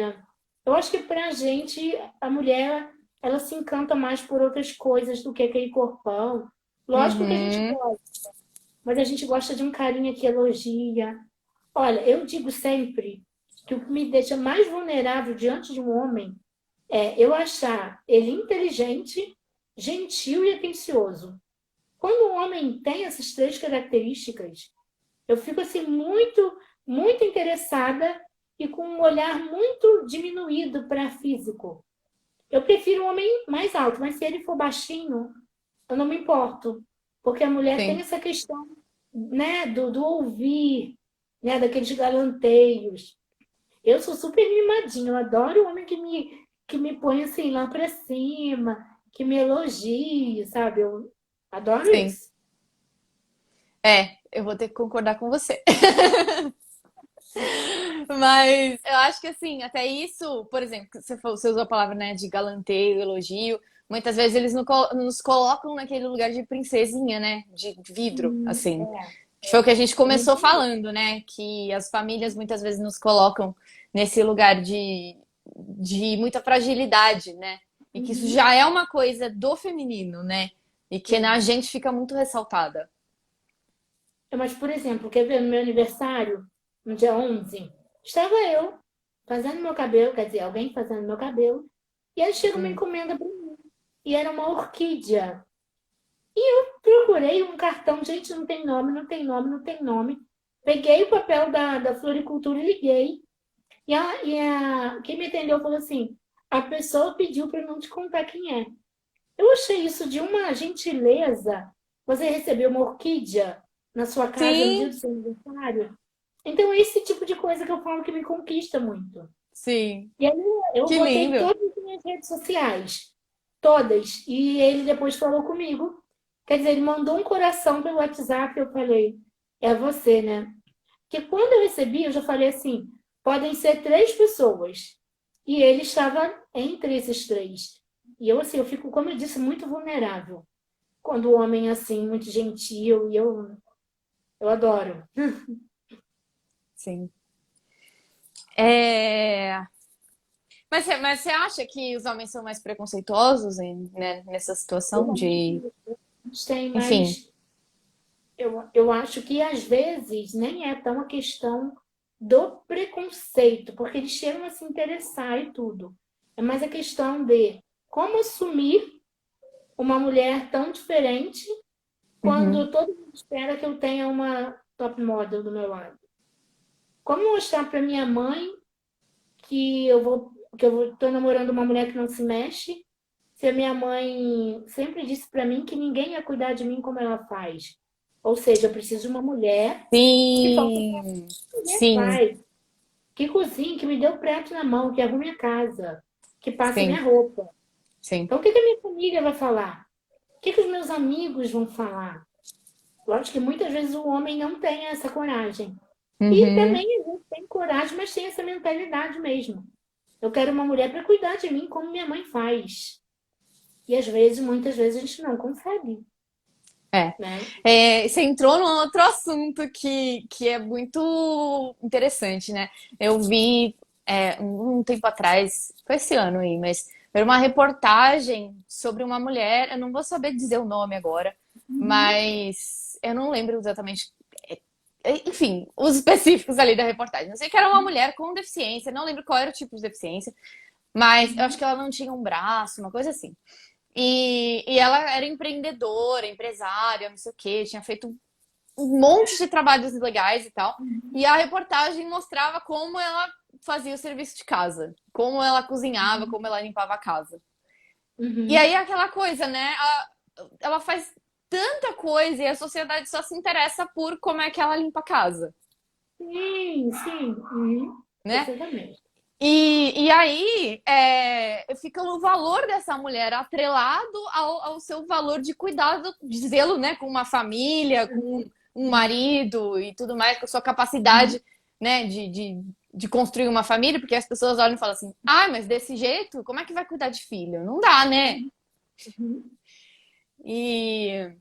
eu acho que pra gente, a mulher, ela se encanta mais por outras coisas do que aquele corpão. Lógico que a gente Uhum, gosta, mas a gente gosta de um carinha que elogia. Olha, eu digo sempre que o que me deixa mais vulnerável diante de um homem é eu achar ele inteligente, gentil e atencioso. Quando um homem tem essas três características, eu fico assim muito, muito interessada e com um olhar muito diminuído para físico. Eu prefiro um homem mais alto, mas se ele for baixinho, eu não me importo, porque a mulher tem sim. essa questão, né, do ouvir, né, daqueles galanteios. Eu sou super mimadinha, eu adoro o homem que me põe assim lá para cima, que me elogie, sabe? Eu adoro Sim. isso. Eu vou ter que concordar com você. Mas eu acho que assim, até isso, por exemplo, você usou a palavra, né, de galanteio, elogio. Muitas vezes eles nos colocam naquele lugar de princesinha, né? De vidro, assim. Que foi o que a gente É muito começou falando, né? Que as famílias muitas vezes nos colocam nesse lugar de muita fragilidade, né? E que isso uhum, já é uma coisa do feminino, né? E que na sim. gente fica muito ressaltada. Mas, por exemplo, quer ver no meu aniversário, no dia 11, estava eu fazendo meu cabelo, quer dizer, alguém fazendo meu cabelo, e aí chega uma Hum. encomenda para mim. E era uma orquídea. Procurei um cartão, gente, não tem nome, não tem nome, não tem nome. Peguei o papel da floricultura e liguei. Quem me atendeu falou assim: a pessoa pediu para não te contar quem é. Eu achei isso de uma gentileza. Você recebeu uma orquídea na sua casa no dia Sim, do seu aniversário? Então, é esse tipo de coisa que eu falo que me conquista muito. sim. E aí eu Que botei lindo. todas as minhas redes sociais. Todas. E ele depois falou comigo. Quer dizer, ele mandou um coração pelo WhatsApp. Eu falei, é você, né? Porque quando eu recebi, eu já falei assim: podem ser três pessoas. E ele estava entre esses três. E eu, assim, eu fico, como eu disse, muito vulnerável. Quando o homem é assim, muito gentil, e eu adoro. Sim. É... mas você acha que os homens são mais preconceituosos né, nessa situação Eu acho de. que eles têm Enfim. mais. Eu acho que às vezes nem é tão a questão do preconceito, porque eles chegam a se interessar e tudo. É mais a questão de como assumir uma mulher tão diferente Uhum. quando todo mundo espera que eu tenha uma top model do meu lado. Como mostrar para minha mãe tô namorando uma mulher que não se mexe, se a minha mãe sempre disse para mim que ninguém ia cuidar de mim como ela faz. Ou seja, eu preciso de uma mulher que faça o que a Sim, mulher sim, faz, que cozinhe, que me dê o prato na mão, que arrume a casa, que passe sim, minha roupa. sim. Então, o que que a minha família vai falar? O que que os meus amigos vão falar? Lógico que muitas vezes o homem não tem essa coragem. E Uhum. também a gente tem coragem, mas tem essa mentalidade mesmo. Eu quero uma mulher para cuidar de mim como minha mãe faz. E às vezes, muitas vezes, a gente não consegue, É. né? Você entrou num outro assunto que é muito interessante, né? Eu vi um tempo atrás, foi esse ano aí, mas era uma reportagem sobre uma mulher, eu não vou saber dizer o nome agora, Uhum, mas eu não lembro exatamente, enfim, os específicos ali da reportagem. Eu sei que era uma mulher com deficiência, não lembro qual era o tipo de deficiência, mas eu acho uhum, que ela não tinha um braço, uma coisa assim. E ela era empreendedora, empresária, não sei o quê, tinha feito um monte de trabalhos legais e tal. uhum, E a reportagem mostrava como ela fazia o serviço de casa, como ela cozinhava, como ela limpava a casa. E aí uhum. aquela coisa, né? Ela faz tanta coisa e a sociedade só se interessa por como é que ela limpa a casa, Sim, sim. Uhum. né? Perfeitamente. E aí fica o valor dessa mulher atrelado ao seu valor de cuidado, de zelo, né, com uma família, com um marido e tudo mais, com a sua Uhum, capacidade, né, de construir uma família, porque as pessoas olham e falam assim, ah, mas desse jeito, como é que vai cuidar de filho? Não dá, né? uhum. E,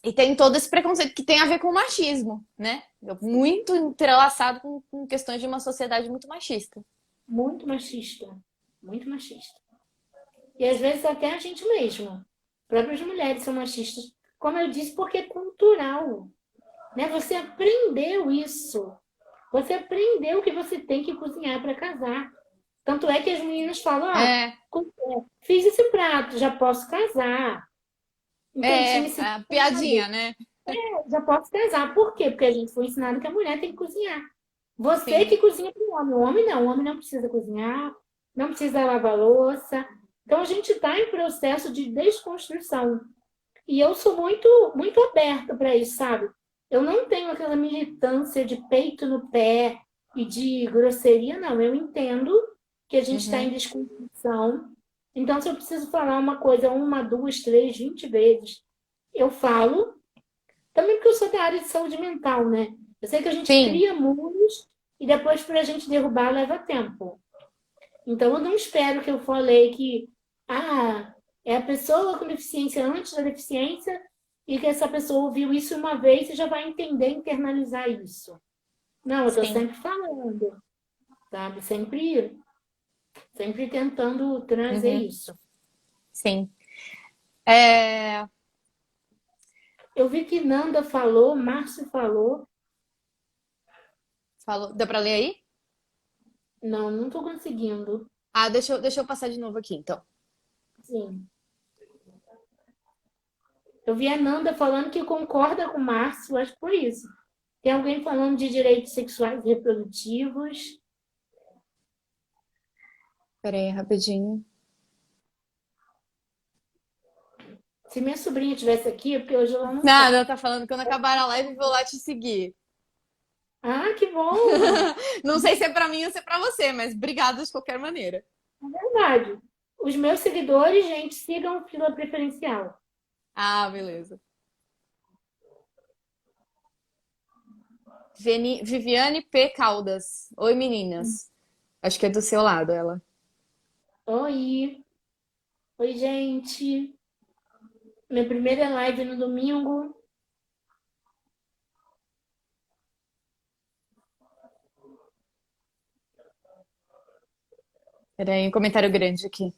e tem todo esse preconceito que tem a ver com o machismo, né? Muito entrelaçado com questões de uma sociedade muito machista. Muito machista. Muito machista. E às vezes até a gente mesmo. Próprias mulheres são machistas. Como eu disse, porque é cultural. Né? Você aprendeu isso. Você aprendeu que você tem que cozinhar para casar. Tanto é que as meninas falam, É, fiz esse prato, já posso casar. Entendi esse a piadinha, né? já posso casar. Por quê? Porque a gente foi ensinado que a mulher tem que cozinhar. Você Sim. que cozinha para o homem não precisa cozinhar, não precisa lavar louça. Então a gente está em processo de desconstrução. E eu sou muito aberta para isso, sabe? Eu não tenho aquela militância de peito no pé e de grosseria, não. Eu entendo que a gente está em Uhum. desconstrução. Então, se eu preciso falar uma coisa uma, duas, três, 20 vezes, eu falo. Também porque eu sou da área de saúde mental, né? Eu sei que a gente Sim. cria muros e depois para a gente derrubar leva tempo. Então, eu não espero que eu falei que é a pessoa com deficiência antes da deficiência e que essa pessoa ouviu isso uma vez e já vai entender, internalizar isso. Não, eu estou Sim. sempre falando, sabe? Sempre tentando trazer Uhum. isso. Sim. É, Eu vi que Nanda falou, Márcio falou. falou. Dá pra ler aí? Não, não estou conseguindo. Ah, deixa eu passar de novo aqui, então. Sim. Eu vi a Nanda falando que concorda com o Márcio, acho que por isso. Tem alguém falando de direitos sexuais e reprodutivos. Pera aí, rapidinho. Se minha sobrinha estivesse aqui, é porque hoje ela não tá. Nada, tá falando que quando acabar a live vou lá te seguir. Ah, que bom! Não sei se é pra mim ou se é pra você, mas obrigada de qualquer maneira. Verdade. Os meus seguidores, gente, sigam fila preferencial. Ah, beleza. Viviane P. Caldas. Oi, meninas. Acho que é do seu lado, ela. Oi! Oi, gente! Minha primeira live no domingo. Pera aí, um comentário grande aqui.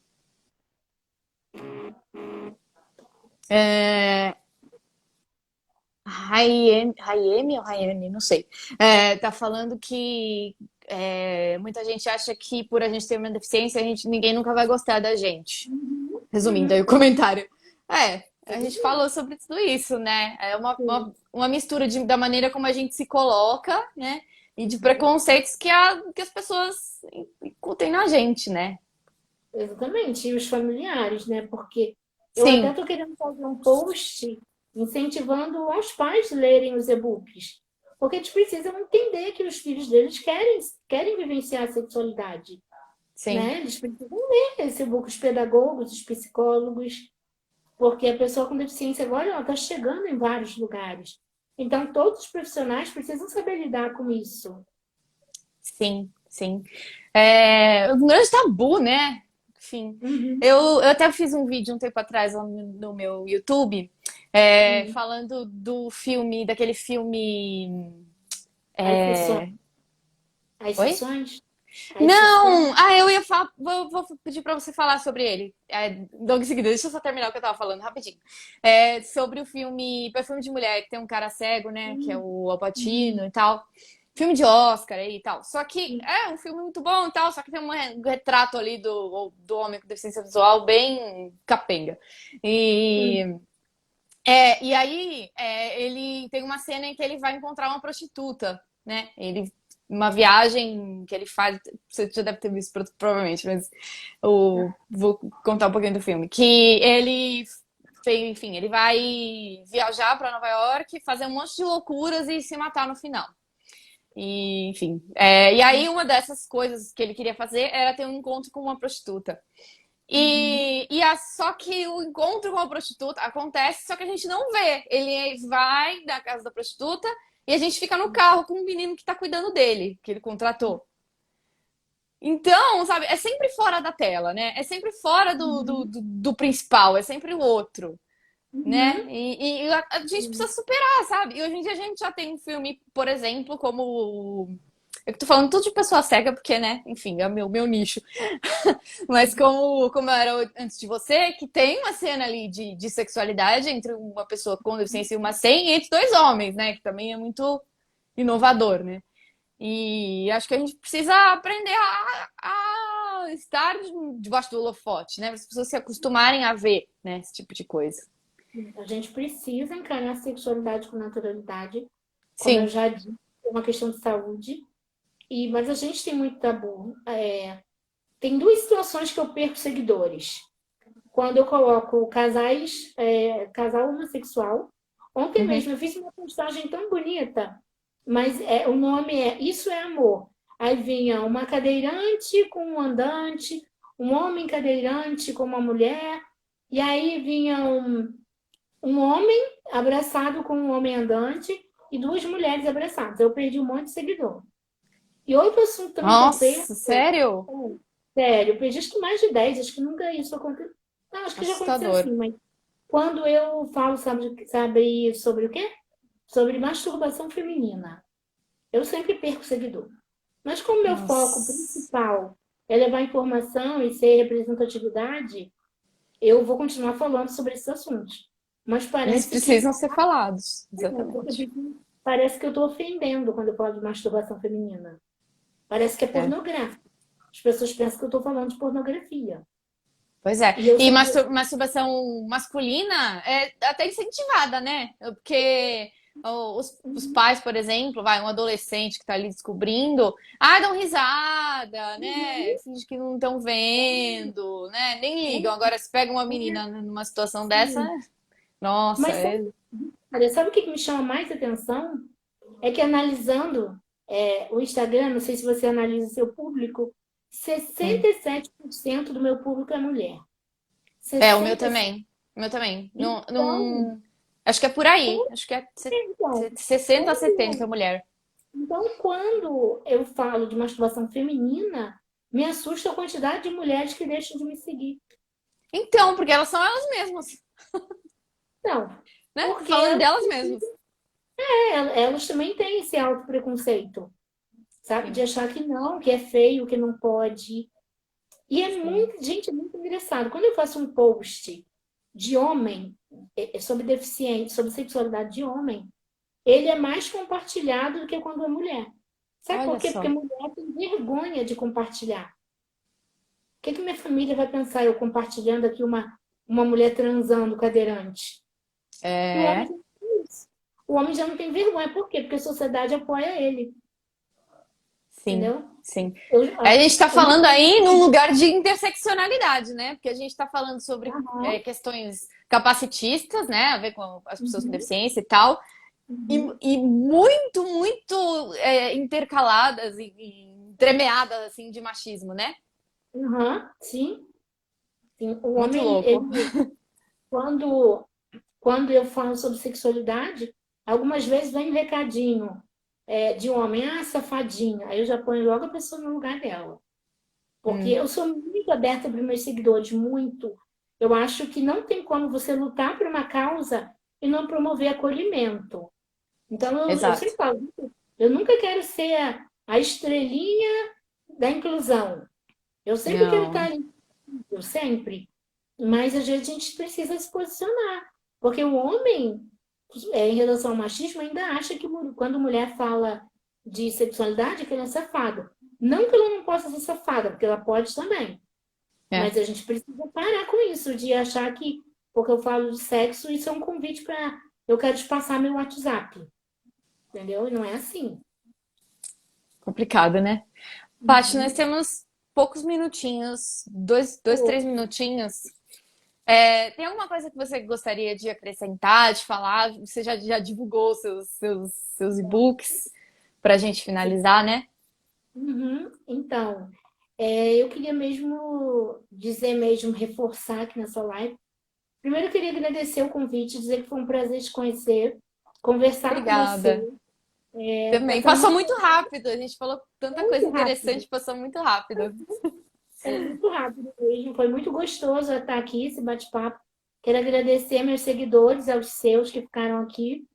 É... Raiem ou Raiane, não sei. Tá falando que muita gente acha que por a gente ter uma deficiência, ninguém nunca vai gostar da gente. Resumindo aí o comentário. A gente falou sobre tudo isso, né? É uma mistura da maneira como a gente se coloca, né? E de preconceitos que as pessoas incutem na gente, né? Exatamente, e os familiares, né? Porque eu até Sim, estou querendo fazer um post incentivando os pais a lerem os e-books. Porque eles precisam entender que os filhos deles querem vivenciar a sexualidade, sim. né? Eles precisam ler esse e-book, os pedagogos, os psicólogos, porque a pessoa com deficiência agora ela está chegando em vários lugares. Então, todos os profissionais precisam saber lidar com isso. Sim, sim. Um grande tabu, né? Enfim, Uhum, eu até fiz um vídeo um tempo atrás lá no meu YouTube, uhum. falando daquele filme. As sessões, é, as Oi? sessões, as sessões. Não! Eu ia falar, vou pedir pra você falar sobre ele. Logo em seguida, deixa eu só terminar o que eu tava falando rapidinho. Sobre o filme Perfume de Mulher, que tem um cara cego, né? Que é o Al Pacino Uhum. e tal. Filme de Oscar aí e tal. Só que é um filme muito bom e tal, só que tem um retrato ali do homem com deficiência visual bem capenga. Uhum. E aí, ele tem uma cena em que ele vai encontrar uma prostituta, né? Uma viagem que ele faz, você já deve ter visto provavelmente, mas vou contar um pouquinho do filme. Que ele, enfim, ele vai viajar para Nova York, fazer um monte de loucuras e se matar no final. E, enfim, e aí uma dessas coisas que ele queria fazer era ter um encontro com uma prostituta. Uhum. Só que o encontro com a prostituta acontece, só que a gente não vê. Ele vai da casa da prostituta e a gente fica no carro com o menino que tá cuidando dele, que ele contratou. Então, sabe, é sempre fora da tela, né? É sempre fora do, Uhum. do, do principal, é sempre o outro, né? Uhum. E a gente precisa superar, sabe? E hoje em dia a gente já tem um filme, por exemplo, como. Eu tô falando tudo de pessoa cega, porque, né? Enfim, é o meu nicho. Mas como eu era antes de você, que tem uma cena ali de sexualidade entre uma pessoa com deficiência e uma sem, e entre dois homens, né? Que também é muito inovador, né? E acho que a gente precisa aprender a estar debaixo do holofote, né? Para as pessoas se acostumarem a ver, né? Esse tipo de coisa. A gente precisa encarar a sexualidade com naturalidade, como eu Sim. já disse, é uma questão de saúde. Mas a gente tem muito tabu. Tem duas situações que eu perco seguidores. Quando eu coloco casal homossexual. Ontem Uhum. mesmo eu fiz uma postagem tão bonita, mas o nome é Isso é Amor. Aí vinha uma cadeirante com um andante, um homem cadeirante com uma mulher, e aí vinha um homem abraçado com um homem andante e duas mulheres abraçadas. Eu perdi um monte de seguidor. E outro assunto também que eu perco, Nossa, sério? sério, eu perdi acho que mais de 10, acho que nunca isso aconteceu. Não, acho que já aconteceu Assustador. assim, mas quando eu falo, sabe sobre o quê? Sobre masturbação feminina. Eu sempre perco seguidor. Mas como meu foco Nossa. principal é levar informação e ser representatividade, eu vou continuar falando sobre esses assuntos. Mas Eles parece que precisam ser falados. porque Exatamente. parece que eu estou ofendendo quando eu falo de masturbação feminina. Parece que é É. pornográfico. As pessoas pensam que eu estou falando de pornografia. Pois é. E eu E sempre. masturbação masculina é até incentivada, né? Porque os pais, por exemplo, um adolescente que tá ali descobrindo, dão risada, né? Finge que não estão vendo, né? Nem ligam. Agora, se pega uma menina numa situação dessa, nossa, Mas sabe o que me chama mais atenção? É que analisando o Instagram, não sei se você analisa o seu público, Hum. 67% do meu público é mulher. O meu 67%. também. O meu também. Não, Então, não... Acho que é por aí. Acho que é então, 60 a 70 mulher. então, quando eu falo de masturbação feminina, me assusta a quantidade de mulheres que deixam de me seguir. Então, porque elas são elas mesmas, Não, né? Tô porque falando delas mesmas. elas também têm esse autopreconceito, sabe? De Sim, achar que não, que é feio, que não pode. E sim. gente, é muito engraçado. Quando eu faço um post de homem, sobre deficiente, sobre sexualidade de homem, ele é mais compartilhado do que quando é mulher. Sabe por Olha quê? Porque a só. mulher tem vergonha de compartilhar. O que que minha família vai pensar eu compartilhando aqui uma mulher transando cadeirante? O homem É, já não tem isso. O homem já não tem vergonha. Por quê? Porque a sociedade apoia ele, sim, entendeu? sim. Eu, A gente está eu me falando aí num lugar de interseccionalidade, né? Porque a gente está falando sobre Aham, questões capacitistas, né? A ver com as pessoas com uhum, deficiência e tal. uhum, E muito, muito intercaladas e entremeadas, assim, de machismo, né? uhum, sim, sim. O Muito homem, louco. quando, quando eu falo sobre sexualidade, algumas vezes vem um recadinho de um homem, safadinha. Aí eu já ponho logo a pessoa no lugar dela. Porque Hum, eu sou muito aberta para os meus seguidores, muito. Eu acho que não tem como você lutar por uma causa e não promover acolhimento. Então, eu exato. sempre falo, eu nunca quero ser a estrelinha da inclusão. Eu sempre quero estar Não, ali, eu sempre. Mas às vezes a gente precisa se posicionar. Porque o homem, em relação ao machismo, ainda acha que quando mulher fala de sexualidade, que ela é safada. Não que ela não possa ser safada, porque ela pode também. é. Mas a gente precisa parar com isso, de achar que, porque eu falo de sexo, isso é um convite para eu quero te passar meu WhatsApp. Entendeu? E não é assim. Complicado, né? Paty, nós Uhum. temos poucos minutinhos, Pô, 3 minutinhos. Tem alguma coisa que você gostaria de acrescentar, de falar? Você já divulgou seus e-books para a gente finalizar, né? uhum. Então, eu queria mesmo dizer mesmo, reforçar aqui nessa live. Primeiro, eu queria agradecer o convite, dizer que foi um prazer te conhecer, conversar com você, Obrigada. Também. passar Passou muito, muito rápido. A gente falou tanta coisa muito rápido. interessante, passou muito rápido. É muito rápido mesmo. Foi muito gostoso estar aqui, esse bate-papo. Quero agradecer meus seguidores, aos seus que ficaram aqui.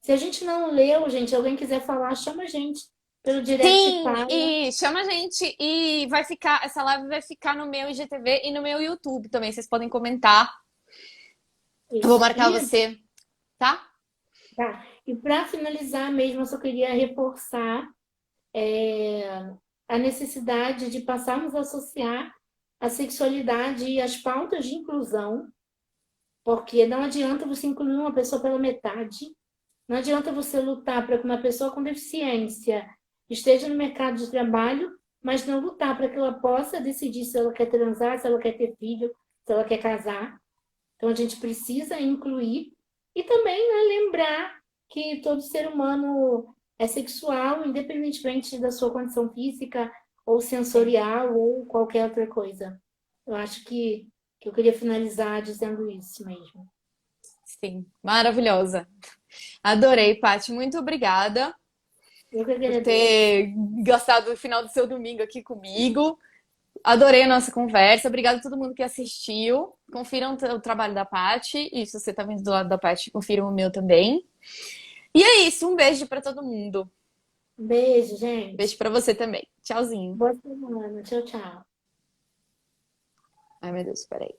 Se a gente não leu, gente, alguém quiser falar, chama a gente pelo direct e Sim, fala. e chama a gente e essa live vai ficar no meu IGTV e no meu YouTube também. Vocês podem comentar. Eu vou Isso. marcar você, tá? Tá. E para finalizar mesmo, eu só queria reforçar a necessidade de passarmos a associar a sexualidade e as pautas de inclusão, porque não adianta você incluir uma pessoa pela metade, não adianta você lutar para que uma pessoa com deficiência esteja no mercado de trabalho, mas não lutar para que ela possa decidir se ela quer transar, se ela quer ter filho, se ela quer casar. Então a gente precisa incluir e também, né, lembrar que todo ser humano é sexual, independentemente da sua condição física ou Sim, sensorial ou qualquer outra coisa. Eu acho que eu queria finalizar dizendo isso mesmo. sim. Maravilhosa. Adorei, Paty. Muito obrigada Eu que por agradeço. ter gastado o final do seu domingo aqui comigo. Adorei a nossa conversa. Obrigada a todo mundo que assistiu. Confiram o trabalho da Paty. E se você tá vendo do lado da Paty, confiram o meu também. E é isso. Um beijo pra todo mundo. Beijo, Beijo gente. pra você também. Tchauzinho. Boa semana. Tchau, tchau. Ai, meu Deus, peraí.